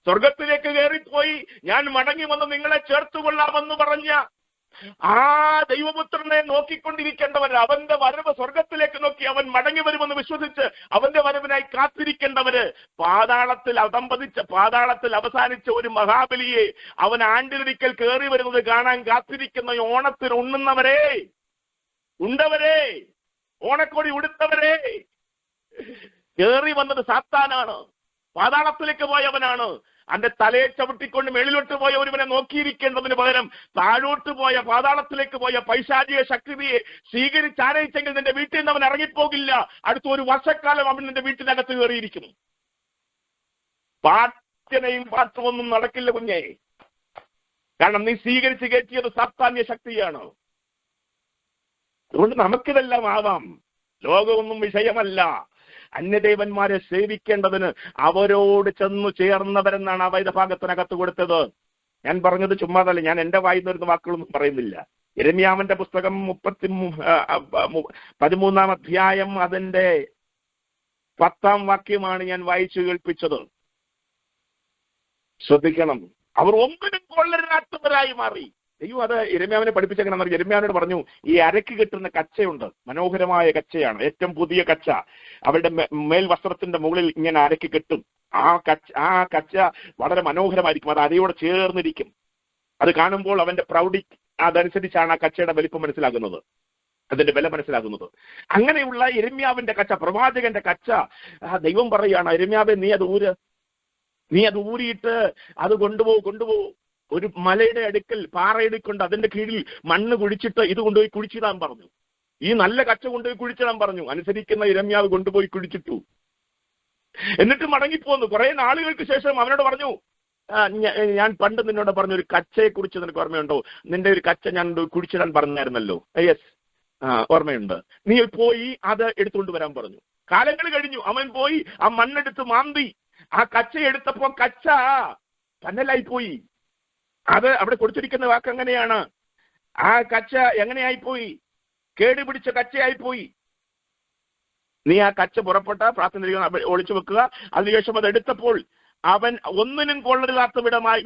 സ്വർഗത്തിലേക്ക് കയറിപ്പോയി ഞാൻ മടങ്ങി വന്ന് നിങ്ങളെ ചേർത്തുകൊള്ളാമെന്ന് പറഞ്ഞ ആ ദൈവപുത്രനെ നോക്കിക്കൊണ്ടിരിക്കേണ്ടവര്, അവന്റെ വരവ് സ്വർഗത്തിലേക്ക് നോക്കി അവൻ മടങ്ങി വരുമെന്ന് വിശ്വസിച്ച് അവന്റെ വരവിനായി കാത്തിരിക്കേണ്ടവര്, പാതാളത്തിൽ അവസാനിച്ച ഒരു മഹാബലിയെ അവൻ ആണ്ടിലൊരിക്കൽ കയറി വരുന്നത് കാണാൻ കാത്തിരിക്കുന്ന ഓണത്തിന് ഉണ്ടവരെ, ഓണക്കോടി ഉടുത്തവരെ, കയറി വന്നത് സാത്താനാണ്, പാതാളത്തിലേക്ക് പോയവനാണ്. അന്റെ തലയെ ചവിട്ടിക്കൊണ്ട് മേളിലോട്ട് പോയ ഒരുവനെ നോക്കിയിരിക്കേണ്ടതിന് പകരം താഴോട്ട് പോയ, പാതാളത്തിലേക്ക് പോയ പൈശാചിക ശക്തിയെ സ്വീകരിച്ചാരയിച്ചെങ്കിൽ നിന്റെ വീട്ടിൽ നിന്ന് അവൻ ഇറങ്ങിപ്പോകില്ല. അടുത്ത ഒരു വർഷക്കാലം അവൻ നിന്റെ വീട്ടിനകത്ത് കയറിയിരിക്കുന്നു. പാട്ടിനെയും പാട്ടൊന്നും നടക്കില്ല കുഞ്ഞേ. കാരണം നീ സ്വീകരിച്ച് കയറ്റിയത് സാത്താന്യ ശക്തിയാണ്. അതുകൊണ്ട് നമുക്കിതെല്ലാം ആവാം, ലോകമൊന്നും വിഷയമല്ല. അന്യദേവന്മാരെ സേവിക്കേണ്ടതിന് അവരോട് ചെന്നു ചേർന്നവരെന്നാണ് ആ വേദഭാഗത്തിനകത്ത് കൊടുത്തത്. ഞാൻ പറഞ്ഞത് ചുമ്മാതല്ല, ഞാൻ എന്റെ വായിന്ന് വരുന്ന വാക്കുകളൊന്നും പറയുന്നില്ല. യിരെമ്യാവിന്റെ പുസ്തകം 13-ാം അധ്യായം അതിന്റെ 10-ാം വാക്യമാണ് ഞാൻ വായിച്ചു കേൾപ്പിച്ചത്. ശ്രദ്ധിക്കണം. അവർ ഒന്നിനും കൊള്ളരുതാത്തവരായി മാറി. ദൈവം അത് യിരെമ്യാവിനെ പഠിപ്പിച്ചെങ്ങനെ? യിരെമ്യാവിനോട് പറഞ്ഞു, ഈ അരക്ക് കെട്ടുന്ന കച്ചയുണ്ട്, മനോഹരമായ കച്ചയാണ്, ഏറ്റവും പുതിയ കച്ച. അവരുടെ മേൽ വസ്ത്രത്തിന്റെ മുകളിൽ ഇങ്ങനെ അരക്ക് കെട്ടും. ആ കച്ച വളരെ മനോഹരമായിരിക്കും, അത് അരയോടെ ചേർന്നിരിക്കും. അത് കാണുമ്പോൾ അവന്റെ പ്രൗഢി അതനുസരിച്ചാണ് ആ കച്ചയുടെ വലിപ്പം മനസ്സിലാകുന്നത്, അതിന്റെ വില മനസ്സിലാകുന്നത്. അങ്ങനെയുള്ള യിരെമ്യാവിന്റെ കച്ച, പ്രവാചകന്റെ കച്ച, ദൈവം പറയുകയാണ്, യിരെമ്യാവേ നീ അത് ഊരിയിട്ട് അത് കൊണ്ടുപോകും. ഒരു മലയുടെ അടുക്കൽ പാറയെടുക്കൊണ്ട് അതിന്റെ കീഴിൽ മണ്ണ് കുഴിച്ചിട്ട് ഇത് കൊണ്ടുപോയി കുഴിച്ചിടാൻ പറഞ്ഞു. ഈ നല്ല കച്ച കൊണ്ടുപോയി കുഴിച്ചിടാൻ പറഞ്ഞു. അനുസരിക്കുന്ന യിരെമ്യാവ് കൊണ്ടുപോയി കുഴിച്ചിട്ടു. എന്നിട്ട് മടങ്ങിപ്പോന്നു. കുറെ നാളുകൾക്ക് ശേഷം അവനോട് പറഞ്ഞു, ഞാൻ പണ്ട് നിന്നോട് പറഞ്ഞ ഒരു കച്ചയെ കുറിച്ച് നിനക്ക് ഓർമ്മയുണ്ടോ? നിന്റെ ഒരു കച്ച ഞാൻ കുഴിച്ചിടാൻ പറഞ്ഞായിരുന്നല്ലോ. യെസ്, ഓർമ്മയുണ്ട്. നീ പോയി അത് എടുത്തുകൊണ്ട് വരാൻ പറഞ്ഞു. കാലങ്ങൾ കഴിഞ്ഞു. അവൻ പോയി ആ മണ്ണെടുത്ത് മാന്തി ആ കച്ച എടുത്തപ്പോ കച്ച പന്നലായി പോയി. അത് അവിടെ കൊടുത്തിരിക്കുന്ന വാക്ക് അങ്ങനെയാണ്. ആ കച്ച എങ്ങനെയായിപ്പോയി? കേടുപിടിച്ച കച്ചയായിപ്പോയി. നീ ആ കച്ച പുറപ്പെട്ട പ്രാർത്ഥന ഒളിച്ചു വെക്കുക. അതിനുശേഷം അത് എടുത്തപ്പോൾ അവൻ ഒന്നിനും കൊള്ളരുതാത്ത വിധമായി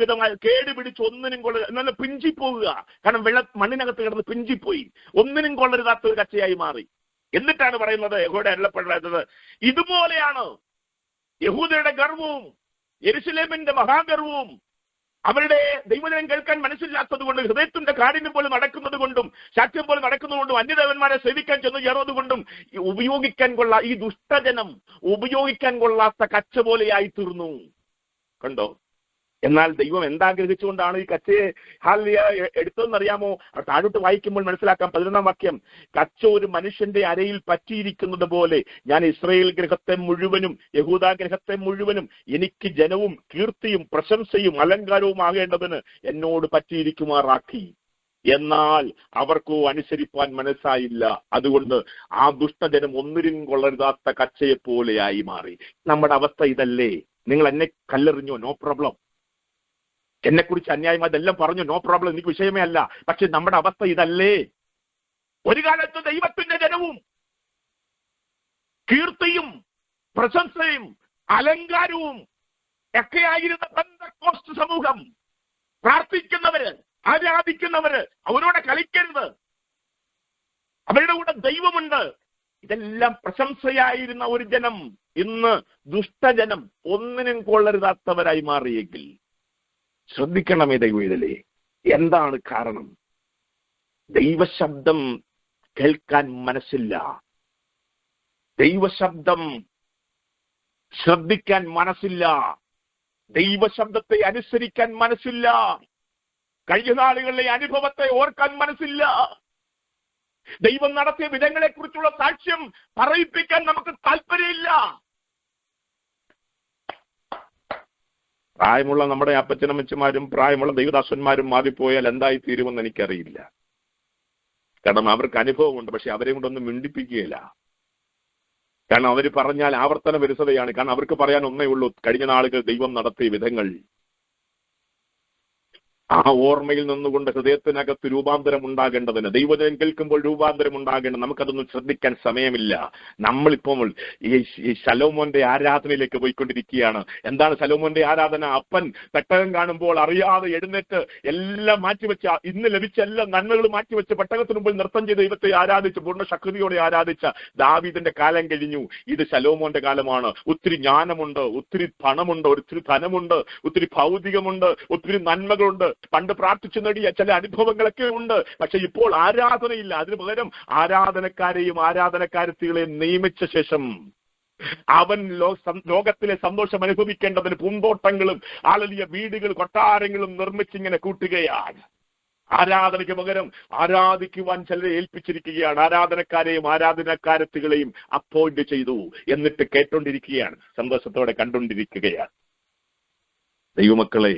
കേടുപിടിച്ച് ഒന്നിനും എന്നാൽ പിഞ്ചിപ്പോവുക. കാരണം മണ്ണിനകത്ത് കിടന്ന് പിഞ്ചിപ്പോയി, ഒന്നിനും കൊള്ളരുതാത്ത ഒരു കച്ചയായി മാറി. എന്നിട്ടാണ് പറയുന്നത്, യഹോവയുടെ അരുളപ്പാട് ഇതുപോലെയാണ് യഹൂദയുടെ ഗർവവും യെരൂശലേമിന്റെ മഹാഗർവവും അവരുടെ ദൈവജനം കേൾക്കാൻ മനസ്സില്ലാത്തത് കൊണ്ട്, ഹൃദയത്തിന്റെ കാഠിന്യം പോലെ നടക്കുന്നത് കൊണ്ടും ശാഠ്യം പോലെ നടക്കുന്നത് കൊണ്ടും, അന്യദേവന്മാരെ സേവിക്കാൻ ചെന്ന് ചേർന്നത് കൊണ്ടും ഈ ദുഷ്ടജനം ഉപയോഗിക്കാൻ കൊള്ളാത്ത കച്ച പോലെയായി തീർന്നു. കണ്ടോ? എന്നാൽ ദൈവം എന്താഗ്രഹിച്ചുകൊണ്ടാണ് ഈ കച്ചയെ എടുത്തതെന്നറിയാമോ? താഴോട്ട് വായിക്കുമ്പോൾ മനസ്സിലാക്കാം. 11-ാം വാക്യം, കച്ച ഒരു മനുഷ്യന്റെ അരയിൽ പറ്റിയിരിക്കുന്നത് പോലെ ഞാൻ ഇസ്രായേൽ ഗൃഹത്തെ മുഴുവനും യഹൂദാ ഗൃഹത്തെ മുഴുവനും എനിക്ക് ജനവും കീർത്തിയും പ്രശംസയും അലങ്കാരവും ആകേണ്ടതിന് എന്നോട് പറ്റിയിരിക്കുമാറാക്കി. എന്നാൽ അവർക്കോ അനുസരിപ്പാൻ മനസ്സായില്ല. അതുകൊണ്ട് ആ ദുഷ്ടജനം ഒന്നിനും കൊള്ളരുതാത്ത കച്ചയെ പോലെയായി മാറി. നമ്മുടെ അവസ്ഥ ഇതല്ലേ? നിങ്ങൾ എന്നെ കല്ലെറിഞ്ഞോ? No problem. എന്നെക്കുറിച്ച് അന്യായമായി ഇതെല്ലാം പറഞ്ഞു, നോ പ്രോബ്ലം, എനിക്ക് വിഷയമേ അല്ല. പക്ഷെ നമ്മുടെ അവസ്ഥ ഇതല്ലേ? ഒരു കാലത്ത് ദൈവത്തിന്റെ ജനവും കീർത്തിയും പ്രശംസയും അലങ്കാരവും ഒക്കെയായിരുന്ന പെന്തക്കോസ്ത് സമൂഹം, പ്രാർത്ഥിക്കുന്നവര്, ആരാധിക്കുന്നവര്, അവരോട് കളിക്കരുത്, അവരുടെ കൂടെ ദൈവമുണ്ട്, ഇതെല്ലാം പ്രശംസയായിരുന്ന ഒരു ജനം ഇന്ന് ദുഷ്ടജനം, ഒന്നിനും കൊള്ളരുതാത്തവരായി മാറിയെങ്കിൽ ശ്രദ്ധിക്കണമേ ദൈവത്തിലെ. എന്താണ് കാരണം? ദൈവശബ്ദം കേൾക്കാൻ മനസ്സില്ല, ദൈവശബ്ദം ശ്രദ്ധിക്കാൻ മനസ്സില്ല, ദൈവശബ്ദത്തെ അനുസരിക്കാൻ മനസ്സില്ല, കഴിഞ്ഞ നാളുകളിലെ അനുഭവത്തെ ഓർക്കാൻ മനസ്സില്ല, ദൈവം നടത്തിയ വിധങ്ങളെ കുറിച്ചുള്ള സാക്ഷ്യം പറയിപ്പിക്കാൻ നമുക്ക് താല്പര്യമില്ല. പ്രായമുള്ള നമ്മുടെ അപ്പച്ചനമ്മച്ചമാരും പ്രായമുള്ള ദൈവദാസന്മാരും മാറിപ്പോയാൽ എന്തായി തീരുമെന്ന് എനിക്കറിയില്ല. കാരണം അവർക്ക് അനുഭവമുണ്ട്, പക്ഷെ അവരെ കൊണ്ടൊന്നും മിണ്ടിപ്പിക്കുകയില്ല. കാരണം അവർ പറഞ്ഞാൽ ആവർത്തന വിരസതയാണ്. കാരണം അവർക്ക് പറയാൻ ഒന്നേ ഉള്ളൂ, കഴിഞ്ഞ നാളുകൾ ദൈവം നടത്തിയ വിധങ്ങൾ. ആ ഓർമ്മയിൽ നിന്നുകൊണ്ട് ഹൃദയത്തിനകത്ത് രൂപാന്തരം ഉണ്ടാകേണ്ടതിന്, ദൈവജനം കേൾക്കുമ്പോൾ രൂപാന്തരം ഉണ്ടാകേണ്ടത്, നമുക്കതൊന്നും ശ്രദ്ധിക്കാൻ സമയമില്ല. നമ്മളിപ്പോൾ ഈ ശലോമോന്റെ ആരാധനയിലേക്ക് പോയിക്കൊണ്ടിരിക്കുകയാണ്. എന്താണ് ശലോമോന്റെ ആരാധന? അപ്പൻ പെട്ടകം കാണുമ്പോൾ അറിയാതെ എഴുന്നേറ്റ് എല്ലാം മാറ്റിവെച്ച, ഇന്ന് ലഭിച്ച എല്ലാ നന്മകളും മാറ്റിവെച്ച് പെട്ടകത്തിന് മുമ്പിൽ നൃത്തം ചെയ്ത് ദൈവത്തെ ആരാധിച്ച് പൂർണ്ണ ശക്തിയോടെ ആരാധിച്ച ദാവീദിന്റെ കാലം കഴിഞ്ഞു. ഇത് ശലോമോന്റെ കാലമാണ്. ഒത്തിരി ജ്ഞാനമുണ്ട്, ഒത്തിരി പണമുണ്ട്, ഒത്തിരി ധനമുണ്ട്, ഒത്തിരി ഭൗതികമുണ്ട്, ഒത്തിരി നന്മകളുണ്ട്, പണ്ട് പ്രാർത്ഥിച്ചു നേടിയ ചില അനുഭവങ്ങളൊക്കെ ഉണ്ട്. പക്ഷെ ഇപ്പോൾ ആരാധനയില്ല. അതിനു പകരം ആരാധനക്കാരെയും ആരാധനക്കാരത്തികളെയും നിയമിച്ച ശേഷം അവൻ ലോകത്തിലെ സന്തോഷം അനുഭവിക്കേണ്ടതിന് പൂന്തോട്ടങ്ങളും ആളലിയ വീടുകൾ കൊട്ടാരങ്ങളും നിർമ്മിച്ചിങ്ങനെ കൂട്ടുകയാണ്. ആരാധനയ്ക്ക് പകരം ആരാധിക്കുവാൻ ചിലരെ ഏൽപ്പിച്ചിരിക്കുകയാണ്. ആരാധനക്കാരെയും ആരാധനക്കാരത്തികളെയും അപ്പോയിന്റ് ചെയ്തു. എന്നിട്ട് കേട്ടോണ്ടിരിക്കുകയാണ്, സന്തോഷത്തോടെ കണ്ടുകൊണ്ടിരിക്കുകയാണ്. ദൈവമക്കളെ,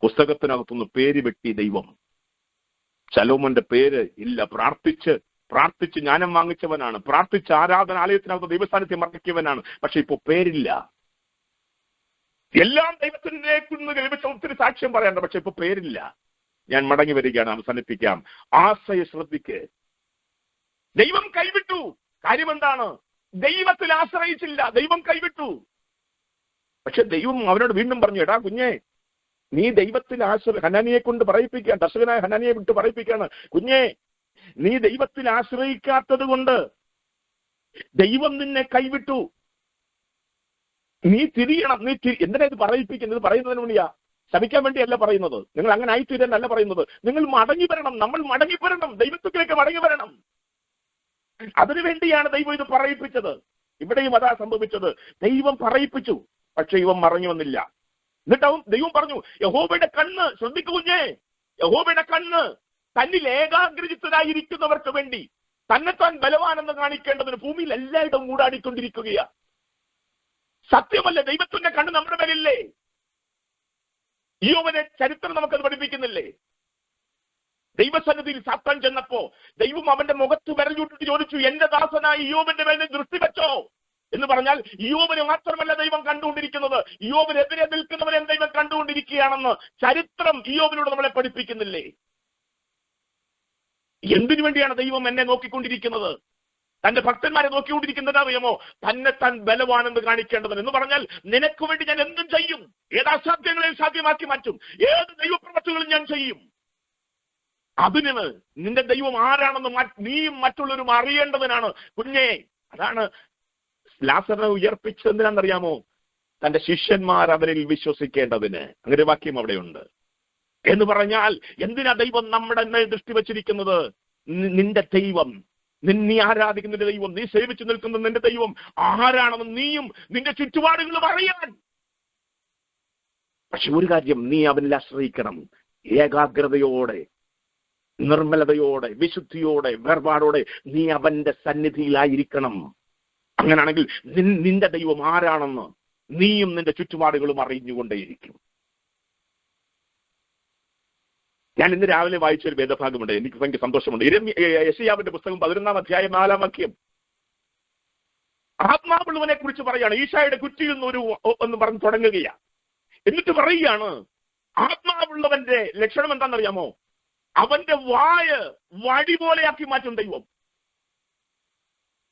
പുസ്തകത്തിനകത്തുനിന്ന് പേര് വെട്ടി ദൈവം. ശലോമോന്റെ പേര് ഇല്ല. പ്രാർത്ഥിച്ച് ജ്ഞാനം വാങ്ങിച്ചവനാണ്, പ്രാർത്ഥിച്ച് ആരാധനാലയത്തിനകത്ത് ദൈവസ്ഥാനത്തെ മറക്കിയവനാണ്. പക്ഷെ ഇപ്പൊ പേരില്ല. എല്ലാം ദൈവത്തിനേക്കുന്ന് ലഭിച്ച ഒത്തിരി സാക്ഷ്യം പറയാനുണ്ട്, പക്ഷെ ഇപ്പൊ പേരില്ല. ഞാൻ മടങ്ങി വരികയാണ്, അവസാനിപ്പിക്കാം. ആശയ ശ്രദ്ധിക്ക്. ദൈവം കൈവിട്ടു. കാര്യം എന്താണ്? ദൈവത്തിൽ ആശ്രയിച്ചില്ല, ദൈവം കൈവിട്ടു. പക്ഷെ ദൈവം അവനോട് വീണ്ടും പറഞ്ഞു, എടാ കുഞ്ഞെ, നീ ദൈവത്തിൽ ഹനാനിയെ കൊണ്ട് പറയിപ്പിക്കാൻ, ദർശകനായ ഹനാനിയെ വിട്ട് പറയിപ്പിക്കാണ്, കുഞ്ഞെ, നീ ദൈവത്തിൽ ആശ്രയിക്കാത്തത് കൊണ്ട് ദൈവം നിന്നെ കൈവിട്ടു. നീ തിരിയണം. എന്തിനാ ഇത് പറയിപ്പിക്കുന്നത്? പറയുന്നതിന് വേണ്ടിയാ, ശമിക്കാൻ വേണ്ടിയല്ല പറയുന്നത്. നിങ്ങൾ അങ്ങനെ ആയിത്തീരാനല്ല പറയുന്നത്. നിങ്ങൾ മടങ്ങി വരണം, നമ്മൾ മടങ്ങി വരണം, ദൈവത്തിലേക്ക് മടങ്ങി വരണം. അതിനു വേണ്ടിയാണ് ദൈവം ഇത് പറയിപ്പിച്ചത്. ഇവിടെയും അതാ സംഭവിച്ചത്. ദൈവം പറയിപ്പിച്ചു, പക്ഷെ ഇവൻ മറഞ്ഞു വന്നില്ല. എന്നിട്ട് ദൈവം പറഞ്ഞു, യഹോവയുടെ കണ്ണ്, ശ്രദ്ധിക്കുഞ്ഞേ, യഹോവയുടെ കണ്ണ് തന്നിൽ ഏകാഗ്രചിത്തരായിരിക്കുന്നവർക്ക് വേണ്ടി തന്നെത്താൻ ബലവാനെന്ന് കാണിക്കേണ്ടതിന് ഭൂമിയിൽ എല്ലായിടവും മൂടാടിക്കൊണ്ടിരിക്കുകയാ. സത്യമല്ലേ? ദൈവത്തിന്റെ കണ്ണ് നമ്മുടെ മേലില്ലേ? യോബിന്റെ ചരിത്രം നമുക്കത് പഠിപ്പിക്കുന്നില്ലേ? ദൈവസന്നിധിയിൽ സാത്താൻ ചെന്നപ്പോ ദൈവം അവന്റെ മുഖത്ത് വിരൽ ചൂണ്ടിട്ട് ചോദിച്ചു, എന്റെ ദാസനായി യോബിന്റെ മേൽ ദൃഷ്ടി വെച്ചോ എന്ന് പറഞ്ഞാൽ യോബിനെ മാത്രമല്ല ദൈവം കണ്ടുകൊണ്ടിരിക്കുന്നത്, യോബിനെതിരെ നിൽക്കുന്നവരെ ദൈവം കണ്ടുകൊണ്ടിരിക്കുകയാണെന്ന് ചരിത്രം യോബിനോട് നമ്മളെ പഠിപ്പിക്കുന്നില്ലേ? എന്തിനു വേണ്ടിയാണ് ദൈവം എന്നെ നോക്കിക്കൊണ്ടിരിക്കുന്നത്? തന്റെ ഭക്തന്മാരെ നോക്കിക്കൊണ്ടിരിക്കുന്നത് അറിയാമോ? തന്നെ താൻ ബലവാനെന്ന് കാണിക്കേണ്ടതിന്. എന്ന് പറഞ്ഞാൽ നിനക്ക് വേണ്ടി ഞാൻ എന്തും ചെയ്യും, ഏത് അസാധ്യങ്ങളെയും സാധ്യമാക്കി മാറ്റും, ഏത് ദൈവപ്രവൃത്തികളും ഞാൻ ചെയ്യും. അതിന് നിന്റെ ദൈവം ആരാണെന്ന് നീയും മറ്റുള്ളവരും അറിയേണ്ടതിനാണ് കുഞ്ഞേ. അതാണ് ലാസറിനെ ഉയർപ്പിച്ചതെന്തിനാണെന്നറിയാമോ? തന്റെ ശിഷ്യന്മാർ അവരിൽ വിശ്വസിക്കേണ്ടതിന്. അങ്ങനെ വാക്യം അവിടെയുണ്ട്. എന്ന് പറഞ്ഞാൽ എന്തിനാ ദൈവം നമ്മുടെ മേൽ ദൃഷ്ടി വച്ചിരിക്കുന്നത്? നിന്റെ ദൈവം, നീ ആരാധിക്കുന്ന ദൈവം, നീ സേവിച്ചു നിൽക്കുന്ന നിന്റെ ദൈവം ആരാണെന്ന് നീയും നിന്റെ ചുറ്റുപാടുകളും അറിയാൻ. പക്ഷെ ഒരു കാര്യം, നീ അവനിൽ ആശ്രയിക്കണം. ഏകാഗ്രതയോടെ, നിർമ്മലതയോടെ, വിശുദ്ധിയോടെ, വേർപാടോടെ നീ അവന്റെ സന്നിധിയിലായിരിക്കണം. അങ്ങനെയാണെങ്കിൽ നിന്റെ ദൈവം ആരാണെന്ന് നീയും നിന്റെ ചുറ്റുപാടുകളും അറിഞ്ഞുകൊണ്ടേയിരിക്കും. ഞാൻ ഇന്ന് രാവിലെ വായിച്ചൊരു വേദഭാഗമുണ്ട്, എനിക്ക് ഭയങ്കര സന്തോഷമുണ്ട്. യെശയ്യാവിന്റെ പുസ്തകം 11-ാം അധ്യായം 4-ാം വാക്യം. ആത്മാവുള്ളവനെ കുറിച്ച് പറയാണ്. ഈശായുടെ കുറ്റിയിൽ നിന്ന് ഒന്ന് പറഞ്ഞ് തുടങ്ങുകയാ. എന്നിട്ട് പറയുകയാണ്, ആത്മാവുള്ളവന്റെ ലക്ഷണം എന്താണെന്നറിയാമോ? അവന്റെ വായ വടി പോലെയാക്കി മാറ്റും ദൈവം.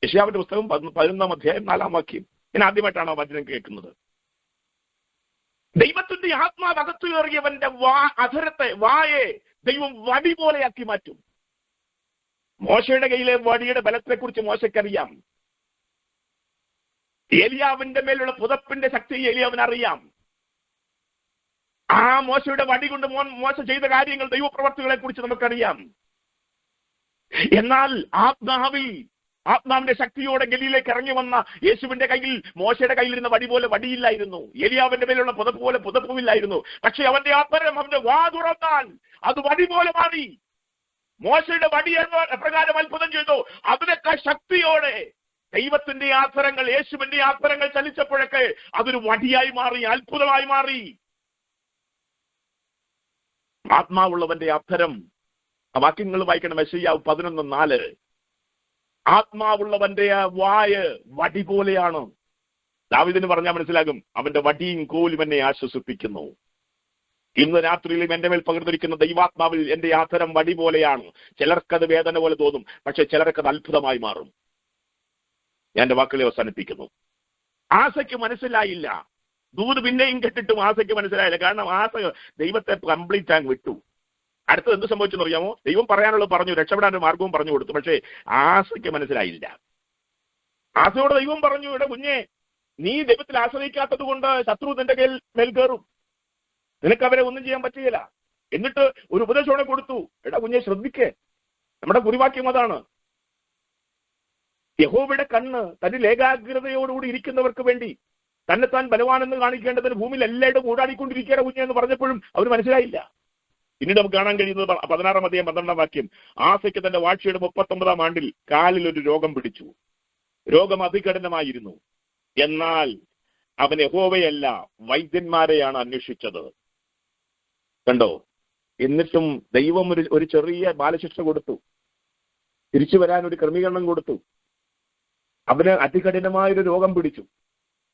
യെശയ്യാവിന്റെ പുസ്തകം 11-ാം അധ്യായം 4-ാം വാക്യം. ഞാൻ ആദ്യമായിട്ടാണ് ആ വചനം കേൾക്കുന്നത്. ദൈവത്തിന്റെ ആത്മാവ് അകത്തു കയറിയവന്റെ വായെ ദൈവം വടി പോലെയാക്കി മാറ്റും. മോശയുടെ കയ്യിലെ വടിയുടെ ബലത്തെ കുറിച്ച് മോശയ്ക്കറിയാം. ഏലിയാവിന്റെ മേലുള്ള പുതപ്പിന്റെ ശക്തി ഏലിയാവിനറിയാം. ആ മോശയുടെ വടി കൊണ്ട് മോശ ചെയ്ത കാര്യങ്ങൾ, ദൈവപ്രവർത്തികളെ കുറിച്ച് നമുക്കറിയാം. എന്നാൽ ആത്മാവിന്റെ ശക്തിയോടെ ഗലീലേക്ക് ഇറങ്ങി വന്ന യേശുവിന്റെ കയ്യിൽ, മോശയുടെ കയ്യിലിരുന്ന വടി പോലെ വടിയില്ലായിരുന്നു, ഏലിയാവിന്റെ മേലുള്ള പുതപ്പ് പോലെ പുതപ്പുമില്ലായിരുന്നു. പക്ഷെ അവന്റെ ആത്മാരം, അവന്റെ വാ തുറന്നാൽ അത് വടി പോലെ മാറി. മോശയുടെ വടി എപ്രകാരം അത്ഭുതം ചെയ്തു, അതിനൊക്കെ ശക്തിയോടെ ദൈവത്തിന്റെ ആധരങ്ങൾ, യേശുവിന്റെ ആധരങ്ങൾ ചലിച്ചപ്പോഴൊക്കെ അതൊരു വടിയായി മാറി, അത്ഭുതമായി മാറി. ആത്മാവുള്ളവന്റെ അധരം, ആ വാക്യങ്ങൾ വായിക്കണം. യെശയ്യാവ് 11:4. ആത്മാവുള്ളവന്റെ വായ വടി പോലെയാണ്. ദാവീദിന് പറഞ്ഞാൽ മനസ്സിലാകും, അവന്റെ വടിയും കോലും എന്നെ ആശ്വസിപ്പിക്കുന്നു. ഇന്ന് രാത്രിയിലും എന്റെ മേൽ പകർന്നിരിക്കുന്ന ദൈവാത്മാവിൽ എന്റെ ആധരം വടി പോലെയാണ്. ചിലർക്കത് വേദന പോലെ തോന്നും, പക്ഷെ ചിലർക്കത് അത്ഭുതമായി മാറും. ഞാൻ എന്റെ വാക്കുകളെ അവസാനിപ്പിക്കുന്നു. ആസയ്ക്ക് മനസ്സിലായില്ല. ദൂത് പിന്നെയും കെട്ടിട്ടും ആസയ്ക്ക് മനസ്സിലായില്ല. കാരണം ആസ ദൈവത്തെ കംപ്ലീറ്റ് ആയി വിട്ടു. അടുത്തത് എന്ത് സംഭവിച്ചെന്ന് അറിയാമോ? ദൈവം പറയാനുള്ളത് പറഞ്ഞു, രക്ഷപ്പെടാൻ ഒരു മാർഗവും പറഞ്ഞു കൊടുത്തു. പക്ഷേ ആസയ്ക്ക് മനസ്സിലായില്ല. ആസയോട് ദൈവം പറഞ്ഞു, ഇവിടെ കുഞ്ഞെ, നീ ദൈവത്തിൽ ആശ്രയിക്കാത്തത് കൊണ്ട് ശത്രു നിന്റെ മേൽ കയറും, നിനക്ക് അവരെ ഒന്നും ചെയ്യാൻ പറ്റുകയില്ല. എന്നിട്ട് ഒരു ഉപദേശോടെ കൊടുത്തു, എടാ കുഞ്ഞെ ശ്രദ്ധിക്കേ, നമ്മുടെ കുറിവാക്യം അതാണ്, യഹോവയുടെ കണ്ണ് തന്നിൽ ഏകാഗ്രതയോടുകൂടി ഇരിക്കുന്നവർക്ക് വേണ്ടി തന്നെത്താൻ ബലവാനെന്ന് കാണിക്കേണ്ടതിന് ഭൂമിയിൽ എല്ലായിടും ഓടാടിക്കൊണ്ടിരിക്കുകയാണ് കുഞ്ഞെ എന്ന് പറഞ്ഞപ്പോഴും അവർ മനസ്സിലായില്ല. പിന്നീട് നമുക്ക് കാണാൻ കഴിയുന്നത് 16-ാം അധ്യായം 12-ാം വാക്യം. ആസയ്ക്ക് തന്റെ വാഴ്ചയുടെ 39-ാം ആണ്ടിൽ കാലിൽ ഒരു രോഗം പിടിച്ചു. രോഗം അതികഠിനമായിരുന്നു. എന്നാൽ അവൻ യഹോവയല്ല വൈദ്യന്മാരെയാണ് അന്വേഷിച്ചത്. കണ്ടോ? എന്നിട്ടും ദൈവം ഒരു ചെറിയ ബാലശിക്ഷ കൊടുത്തു, തിരിച്ചു വരാൻ ഒരു ക്രമീകരണം കൊടുത്തു. അവന് അതികഠിനമായൊരു രോഗം പിടിച്ചു.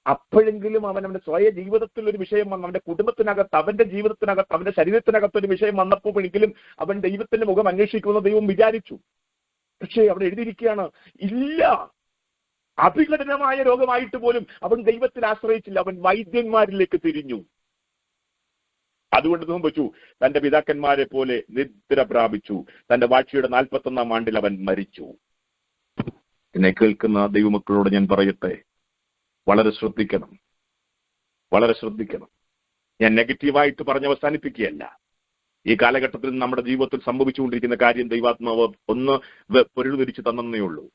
അപ്പോഴെങ്കിലും അവന്റെ സ്വയ ജീവിതത്തിൽ ഒരു വിഷയം വന്നു, അവന്റെ കുടുംബത്തിനകത്ത്, അവന്റെ ജീവിതത്തിനകത്ത്, അവന്റെ ശരീരത്തിനകത്ത് ഒരു വിഷയം വന്നപ്പോഴെങ്കിലും അവൻ ദൈവത്തിന്റെ മുഖം അന്വേഷിക്കുമെന്ന് ദൈവം വിചാരിച്ചു. പക്ഷേ അവിടെ എഴുതിയിരിക്കുകയാണ്, ഇല്ല, അതികഠിനമായ രോഗമായിട്ട് പോലും അവൻ ദൈവത്തിൽ ആശ്രയിച്ചില്ല, അവൻ വൈദ്യന്മാരിലേക്ക് തിരിഞ്ഞു. അതുകൊണ്ട് സംഭവിച്ചു, തന്റെ പിതാക്കന്മാരെ പോലെ നിദ്ര പ്രാപിച്ചു. തന്റെ വാഴ്ചയുടെ 41-ാം ആണ്ടിൽ അവൻ മരിച്ചു. എന്നെ കേൾക്കുന്ന ദൈവമക്കളോട് ഞാൻ പറയട്ടെ, വളരെ ശ്രദ്ധിക്കണം, വളരെ ശ്രദ്ധിക്കണം. ഞാൻ നെഗറ്റീവായിട്ട് പറഞ്ഞ് അവസാനിപ്പിക്കുകയല്ല. ഈ കാലഘട്ടത്തിൽ നമ്മുടെ ജീവിതത്തിൽ സംഭവിച്ചുകൊണ്ടിരിക്കുന്ന കാര്യം ദൈവാത്മാവ് ഒന്ന് പൊരുതിരിച്ച് തന്നേ ഉള്ളൂ.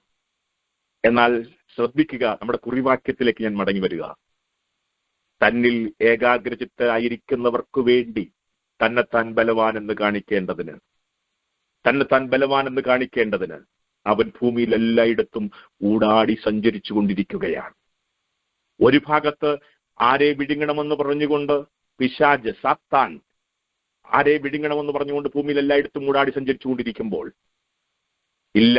എന്നാൽ ശ്രദ്ധിക്കുക, നമ്മുടെ കുറിവാക്യത്തിലേക്ക് ഞാൻ മടങ്ങി വരിക. തന്നിൽ ഏകാഗ്രചിത്തരായിരിക്കുന്നവർക്ക് വേണ്ടി തന്നെത്താൻ ബലവാനെന്ന് കാണിക്കേണ്ടതിന് അവൻ ഭൂമിയിൽ എല്ലായിടത്തും ഊടാടി സഞ്ചരിച്ചു കൊണ്ടിരിക്കുകയാണ്. ഒരു ഭാഗത്ത് ആരെ വിഴുങ്ങണമെന്ന് പറഞ്ഞുകൊണ്ട് പിശാച്, സാത്താൻ ആരെ വിഴുങ്ങണമെന്ന് പറഞ്ഞുകൊണ്ട് ഭൂമിയിൽ എല്ലായിടത്തും ഊടാടി സഞ്ചരിച്ചു കൊണ്ടിരിക്കുമ്പോൾ, ഇല്ല,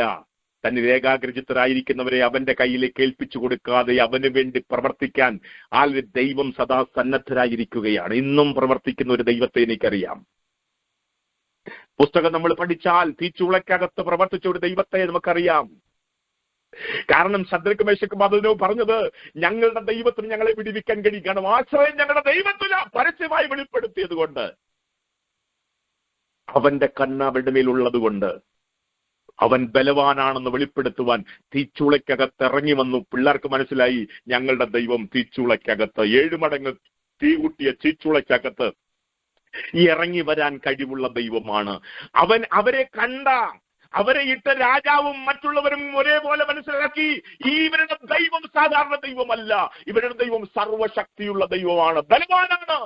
തന്നിൽ ഏകാഗ്രചിത്തരായിരിക്കുന്നവരെ അവന്റെ കയ്യിലേക്ക് ഏൽപ്പിച്ചു കൊടുക്കാതെ അവന് വേണ്ടി പ്രവർത്തിക്കാൻ ആ ദൈവം സദാ സന്നദ്ധരായിരിക്കുകയാണ്. ഇന്നും പ്രവർത്തിക്കുന്ന ഒരു ദൈവത്തെ എനിക്കറിയാം. പുസ്തകം നമ്മൾ പഠിച്ചാൽ തീച്ചൂളക്കകത്ത് പ്രവർത്തിച്ച ഒരു ദൈവത്തെ നമുക്കറിയാം. കാരണം ശദ്രക്ക് മേശക്കും അതിനോ പറഞ്ഞത്, ഞങ്ങളുടെ ദൈവത്തിന് ഞങ്ങളെ വിടുവിക്കാൻ കഴിയും. കാരണം ആശ്രയം ഞങ്ങളുടെ ദൈവത്തിന് പരസ്യമായി വെളിപ്പെടുത്തിയത് കൊണ്ട്, അവന്റെ കണ്ണ് അവരുടെ മേലുള്ളത് കൊണ്ട്, അവൻ ബലവാനാണെന്ന് വെളിപ്പെടുത്തുവാൻ തീച്ചൂളക്കകത്ത് ഇറങ്ങി വന്നു. പിള്ളേർക്ക് മനസ്സിലായി, ഞങ്ങളുടെ ദൈവം തീച്ചൂളക്കകത്ത് 7 മടങ്ങ് തീ കൂട്ടിയ തീച്ചൂളക്കകത്ത് ഇറങ്ങി വരാൻ കഴിവുള്ള ദൈവമാണ്. അവൻ അവരെ കണ്ട, അവരെ ഇട്ട രാജാവും മറ്റുള്ളവരും ഒരേപോലെ മനസ്സിലാക്കി, ഇവരുടെ ദൈവം സാധാരണ ദൈവമല്ല, ഇവരുടെ ദൈവം സർവശക്തിയുള്ള ദൈവമാണ്, ബലവാനാണ്.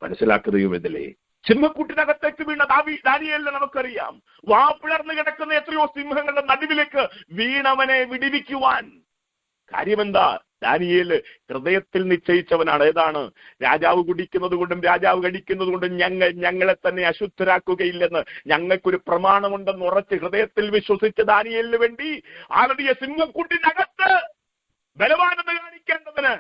മനസ്സിലാക്കുക ഇതിലെ സിംഹക്കൂട്ടിനകത്തേക്ക് വീണ ദാനിയേലിനെ നമുക്കറിയാം. വാ പിളർന്നു കിടക്കുന്ന എത്രയോ സിംഹങ്ങളുടെ നടുവിലേക്ക് വീണവനെ വിടിവിക്കുവാൻ. കാര്യമെന്താ? ദാനിയേല് ഹൃദയത്തിൽ നിശ്ചയിച്ചവനാണ്. ഏതാണ്? രാജാവ് കുടിക്കുന്നത് കൊണ്ടും രാജാവ് കഴിക്കുന്നത് കൊണ്ടും ഞങ്ങളെ തന്നെ അശുദ്ധരാക്കുകയില്ലെന്ന് ഞങ്ങൾക്കൊരു പ്രമാണമുണ്ടെന്ന് ഉറച്ച് ഹൃദയത്തിൽ വിശ്വസിച്ച ദാനിയേലിന് വേണ്ടി ആളുടെ സിംഹക്കൂട്ടിനകത്ത് ബലവാനെന്ന് കാണിക്കേണ്ടതിന്,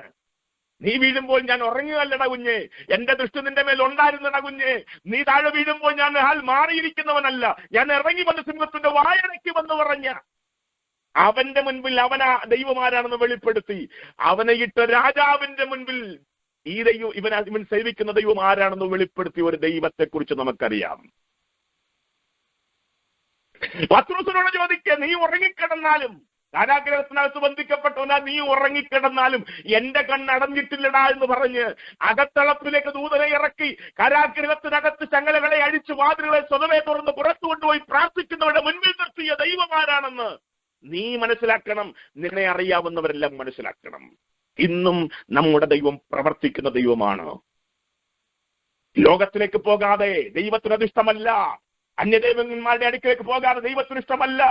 നീ വീഴുമ്പോൾ ഞാൻ ഉറങ്ങുകയല്ലട കുഞ്ഞെ, എന്റെ ദൃഷ്ടി നിന്റെ മേൽ ഉണ്ടായിരുന്നട കുഞ്ഞെ, നീ താഴെ വീഴുമ്പോൾ ഞാൻ മാറിയിരിക്കുന്നവനല്ല, ഞാൻ ഇറങ്ങി വന്ന് സിംഹത്തിന്റെ വായടയ്ക്ക് വന്ന് പറഞ്ഞ അവന്റെ മുൻപിൽ അവനാ ദൈവമാരാണെന്ന് വെളിപ്പെടുത്തി, അവനെ ഇട്ട രാജാവിന്റെ മുൻപിൽ ഈ ദൈവം ഇവൻ സേവിക്കുന്ന ദൈവം ആരാണെന്ന് വെളിപ്പെടുത്തി ഒരു ദൈവത്തെ കുറിച്ച് നമുക്കറിയാം. പത്രോസിനോട് ചോദിക്കുക, നീ ഉറങ്ങിക്കിടന്നാലും, കാരാഗ്രഹത്തിനകത്ത് ബന്ധിക്കപ്പെട്ടവനാ, നീ ഉറങ്ങിക്കിടന്നാലും എന്റെ കണ്ണടഞ്ഞിട്ടില്ലടാ എന്ന് പറഞ്ഞ് അകത്തളപ്പിലേക്ക് ദൂതനെ ഇറക്കി കാരാഗ്രഹത്തിനകത്ത് ചങ്ങലകളെ അഴിച്ച് വാതിലുകളെ സ്വതവേ തുറന്ന് പുറത്തു കൊണ്ടുപോയി പ്രാർത്ഥിക്കുന്നവരുടെ മുൻപിൽ നിർത്തിയ ദൈവമാരാണെന്ന് നീ മനസ്സിലാക്കണം. നിന്നെ അറിയാവുന്നവരെല്ലാം മനസ്സിലാക്കണം. ഇന്നും നമ്മുടെ ദൈവം പ്രവർത്തിക്കുന്ന ദൈവമാണ്. ലോകത്തിലേക്ക് പോകാതെ ദൈവത്തിന് അത് ഇഷ്ടമല്ല. അന്യദൈവന്മാരുടെ അടുക്കിലേക്ക് പോകാതെ ദൈവത്തിന് ഇഷ്ടമല്ല.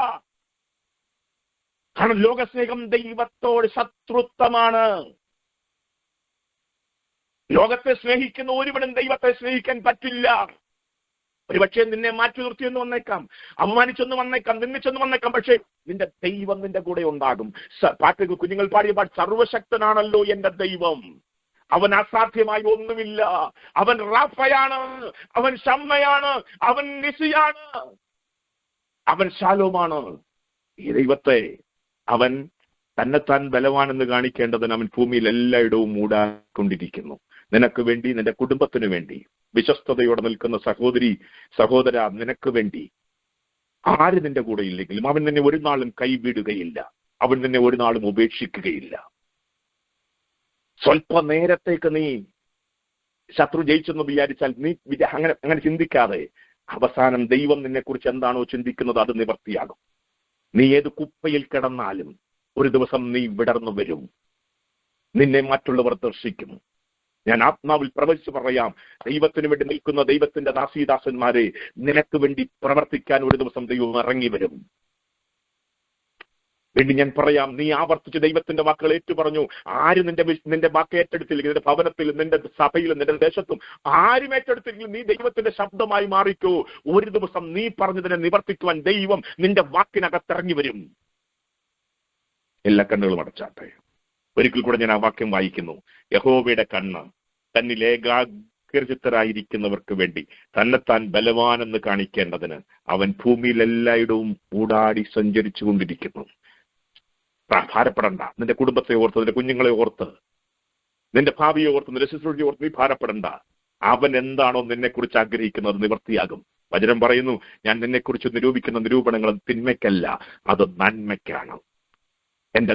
കാരണം ലോകസ്നേഹം ദൈവത്തോട് ശത്രുത്വമാണ്. ലോകത്തെ സ്നേഹിക്കുന്ന ഒരുവനും ദൈവത്തെ സ്നേഹിക്കാൻ പറ്റില്ല. ഒരുപക്ഷെ നിന്നെ മാറ്റി നിർത്തിയെന്ന് വന്നേക്കാം, അപമാനിച്ചെന്ന് വന്നേക്കാം, നിന്ദിച്ചെന്ന് വന്നേക്കാം, പക്ഷേ നിന്റെ ദൈവം നിന്റെ കൂടെ ഉണ്ടാകും. കുഞ്ഞുങ്ങൾ പാടിയ പാട്ട്, സർവശക്തനാണല്ലോ എന്റെ ദൈവം, അവൻ അസാധ്യമായി ഒന്നുമില്ല. അവൻ റാഫയാണ്, അവൻ ഷമ്മയാണ്, അവൻ നിസിയാണ്, അവൻ ശാലോമാണ്. ഈ ദൈവത്തെ അവൻ തന്നെത്താൻ ബലവാനെന്ന് കാണിക്കേണ്ടതിന് അവൻ ഭൂമിയിൽ എല്ലായിടവും മൂടാക്കൊണ്ടിരിക്കുന്നു. നിനക്ക് വേണ്ടി, നിന്റെ കുടുംബത്തിന് വേണ്ടി വിശ്വസ്തയോടെ നിൽക്കുന്ന സഹോദരി സഹോദര, നിനക്ക് വേണ്ടി ആര് നിന്റെ കൂടെ ഇല്ലെങ്കിലും അവൻ നിന്നെ ഒരു നാളും കൈവിടുകയില്ല, അവൻ നിന്നെ ഒരു നാളും ഉപേക്ഷിക്കുകയില്ല. സ്വല്പ നേരത്തേക്ക് നീ ശത്രു ജയിച്ചെന്ന് വിചാരിച്ചാൽ നീ അങ്ങനെ ചിന്തിക്കാതെ അവസാനം ദൈവം നിന്നെ കുറിച്ച് എന്താണോ ചിന്തിക്കുന്നത് അത് നിവർത്തിയാകും. നീ ഏത് കുപ്പയിൽ കിടന്നാലും ഒരു ദിവസം നീ വിടർന്നു വരും, നിന്നെ മറ്റുള്ളവർ ദർശിക്കും. ഞാൻ ആത്മാവിൽ പ്രവചിച്ചു പറയാം, ദൈവത്തിന് വേണ്ടി നിൽക്കുന്ന ദൈവത്തിന്റെ ദാസീദാസന്മാരെ, നിനക്ക് വേണ്ടി പ്രവർത്തിക്കാൻ ഒരു ദിവസം ദൈവം ഇറങ്ങി വരും. വേണ്ടി ഞാൻ പറയാം, നീ ആവർത്തിച്ച് ദൈവത്തിന്റെ വാക്കുകൾ ഏറ്റുപറഞ്ഞു. ആരും നിന്റെ വാക്ക് ഏറ്റെടുത്തില്ലെങ്കിൽ, നിന്റെ ഭവനത്തിലും നിന്റെ സഭയിലും നിന്റെ ദേശത്തും ആരും ഏറ്റെടുത്തില്ലെങ്കിൽ നീ ദൈവത്തിന്റെ ശബ്ദമായി മാറിക്കോ. ഒരു ദിവസം നീ പറഞ്ഞതിനെ നിവർത്തിക്കുവാൻ ദൈവം നിന്റെ വാക്കിനകത്തിറങ്ങി വരും. എല്ലാ കണ്ണുകളും അടച്ചാട്ടെ. ഒരിക്കൽ കൂടെ ഞാൻ ആ വാക്യം വായിക്കുന്നു. യഹോവയുടെ കണ്ണ് തന്നിൽ ഏകാഗ്രചിത്തരായിരിക്കുന്നവർക്ക് വേണ്ടി തന്നെത്താൻ ബലവാനെന്ന് കാണിക്കേണ്ടതിന് അവൻ ഭൂമിയിൽ എല്ലായിടവും ഊടാടി സഞ്ചരിച്ചു കൊണ്ടിരിക്കുന്നു. ഭാരപ്പെടണ്ട. നിന്റെ കുടുംബത്തെ ഓർത്ത്, നിന്റെ കുഞ്ഞുങ്ങളെ ഓർത്ത്, നിന്റെ ഭാവിയെ ഓർത്ത്, നിന്റെ ശുശ്രൂഷയെ ഓർത്ത് നീ ഭാരപ്പെടണ്ട. അവൻ എന്താണോ നിന്നെക്കുറിച്ച് ആഗ്രഹിക്കുന്നത് നിവൃത്തിയാകും. വചനം പറയുന്നു, ഞാൻ നിന്നെക്കുറിച്ച് നിരൂപിക്കുന്ന നിരൂപണങ്ങൾ തിന്മയ്ക്കല്ല, അത് നന്മയ്ക്കാണ്. എന്റെ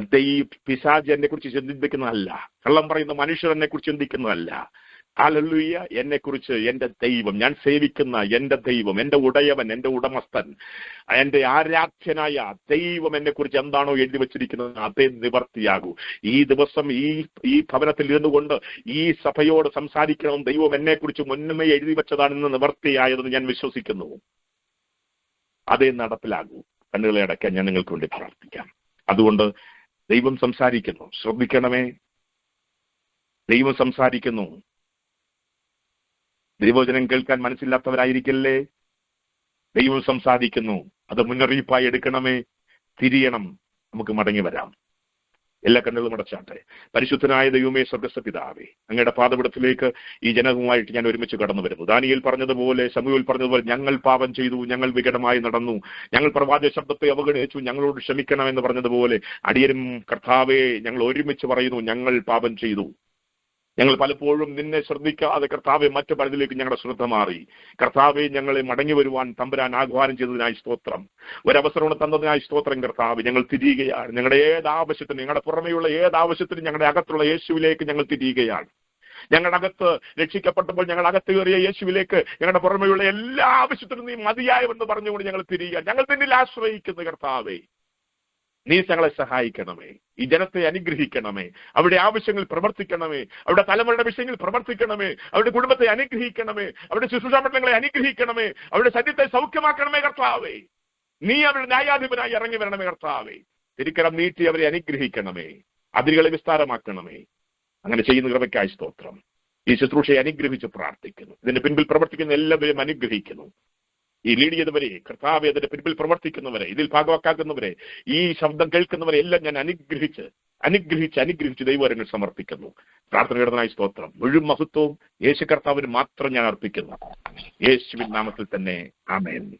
പിശാച് എന്നെ കുറിച്ച് ചിന്തിക്കുന്നതല്ല, കള്ളം പറയുന്ന മനുഷ്യർ എന്നെ കുറിച്ച് ചിന്തിക്കുന്നതല്ല. ഹല്ലേലൂയ. എന്നെ കുറിച്ച് എന്റെ ദൈവം, ഞാൻ സേവിക്കുന്ന എന്റെ ദൈവം, എന്റെ ഉടയവൻ, എന്റെ ഉടമസ്ഥൻ, എന്റെ ആരാധ്യനായ ദൈവം എന്നെ കുറിച്ച് എന്താണോ എഴുതി വച്ചിരിക്കുന്നത് അതേ നിവർത്തിയാകൂ. ഈ ദിവസം ഈ ഭവനത്തിൽ ഇരുന്നുകൊണ്ട് ഈ സഭയോട് സംസാരിക്കണം. ദൈവം എന്നെ കുറിച്ച് മുന്നമേ എഴുതി വെച്ചതാണെന്ന് നിവർത്തിയായതെന്ന് ഞാൻ വിശ്വസിക്കുന്നു. അതേ നടപ്പിലാകൂ. കണ്ണുകളെ അടയ്ക്കാൻ ഞാൻ നിങ്ങൾക്ക് വേണ്ടി പ്രാർത്ഥിക്കാം. അതുകൊണ്ട് ദൈവം സംസാരിക്കുന്നു, ശ്രദ്ധിക്കണമേ. ദൈവം സംസാരിക്കുന്നു. ദൈവവചനം കേൾക്കാൻ മനസ്സില്ലാത്തവരായിരിക്കല്ലേ. ദൈവം സംസാരിക്കുന്നു, അത് മുന്നറിയിപ്പായി എടുക്കണമേ. തിരിയണം, നമുക്ക് മടങ്ങി വരാം. എല്ലാ കണ്ണുകളും അടച്ചാട്ടെ. പരിശുദ്ധനായ ദൈവമേ, സ്വർഗ്ഗസ്ഥ പിതാവേ, അങ്ങയുടെ പാദപീഠത്തിലേക്ക് ഈ ജനവുമായിട്ട് ഞാൻ ഒരുമിച്ച് കടന്നു വരുന്നു. ദാനിയേൽ പറഞ്ഞതുപോലെ, ശമൂവേൽ പറഞ്ഞതുപോലെ, ഞങ്ങൾ പാപം ചെയ്തു, ഞങ്ങൾ വികടമായി നടന്നു, ഞങ്ങൾ പ്രവാചക ശബ്ദത്തെ അവഗണിച്ചു, ഞങ്ങളോട് ക്ഷമിക്കണമെന്ന് പറഞ്ഞതുപോലെ അടിയരും കർത്താവേ ഞങ്ങൾ ഒരുമിച്ച് പറയുന്നു, ഞങ്ങൾ പാപം ചെയ്തു. ഞങ്ങൾ പലപ്പോഴും നിന്നെ ശ്രദ്ധിക്കാതെ കർത്താവെ മറ്റു പലതിലേക്ക് ഞങ്ങളുടെ ശ്രദ്ധ മാറി. കർത്താവെ, ഞങ്ങളെ മടങ്ങി വരുവാൻ തമ്പുരാൻ ആഹ്വാനം ചെയ്തതിനായി സ്തോത്രം. ഒരവസരം തന്നതിനായി സ്തോത്രം. കർത്താവ്, ഞങ്ങൾ തിരിയുകയാണ്. ഞങ്ങളുടെ ഏതാവശ്യത്തിനും, ഞങ്ങളുടെ പുറമെയുള്ള ഏതാവശ്യത്തിനും ഞങ്ങളുടെ അകത്തുള്ള യേശുവിലേക്ക് ഞങ്ങൾ തിരിയുകയാണ്. ഞങ്ങളുടെ അകത്ത് രക്ഷിക്കപ്പെട്ടപ്പോൾ ഞങ്ങളുടെ അകത്ത് കയറിയ യേശുവിലേക്ക് ഞങ്ങളുടെ പുറമെയുള്ള എല്ലാ ആവശ്യത്തിനും നീ മതിയായവെന്ന് പറഞ്ഞുകൊണ്ട് ഞങ്ങൾ തിരിയുക. ഞങ്ങൾ നിന്നിൽ ആശ്രയിക്കുന്നു. കർത്താവെ, നീ ഞങ്ങളെ സഹായിക്കണമേ. ഈ ജനത്തെ അനുഗ്രഹിക്കണമേ. അവരുടെ ആവശ്യങ്ങൾ പ്രവർത്തിക്കണമേ. അവരുടെ തലമുറയുടെ വിഷയങ്ങൾ പ്രവർത്തിക്കണമേ. അവരുടെ കുടുംബത്തെ അനുഗ്രഹിക്കണമേ. അവരുടെ ശുശ്രൂഷാമണ്ഡലങ്ങളെ അനുഗ്രഹിക്കണമേ. അവരുടെ ശരീരത്തെ സൗഖ്യമാക്കണമേ. കർത്താവേ, നീ അവരുടെ ന്യായാധിപനായി ഇറങ്ങി വരണമേ. കർത്താവേ, തിരിക്കരം നീട്ടി അവരെ അനുഗ്രഹിക്കണമേ. അതിരുകളെ വിസ്താരമാക്കണമേ. അങ്ങനെ ചെയ്യുന്ന കൃപയ്ക്കായി സ്തോത്രം. ഈ ശുശ്രൂഷയെ അനുഗ്രഹിച്ച് പ്രാർത്ഥിക്കുന്നു. ഇതിന്റെ പിൻപിൽ പ്രവർത്തിക്കുന്ന എല്ലാവരെയും അനുഗ്രഹിക്കുന്നു. ഈ ലീഡ് ചെയ്തവരെ, കർത്താവെ, അതിന്റെ പിൻപിൽ പ്രവർത്തിക്കുന്നവരെ, ഇതിൽ ഭാഗവാക്കാക്കുന്നവരെ, ഈ ശബ്ദം കേൾക്കുന്നവരെ എല്ലാം ഞാൻ അനുഗ്രഹിച്ച് ദൈവവരങ്ങൾ സമർപ്പിക്കുന്നു. പ്രാർത്ഥനയുടേതായി സ്തോത്രം. മുഴുവൻ മഹത്വവും യേശു കർത്താവിന് മാത്രം ഞാൻ അർപ്പിക്കുന്നു. യേശുവിൻ നാമത്തിൽ തന്നെ ആമേൻ.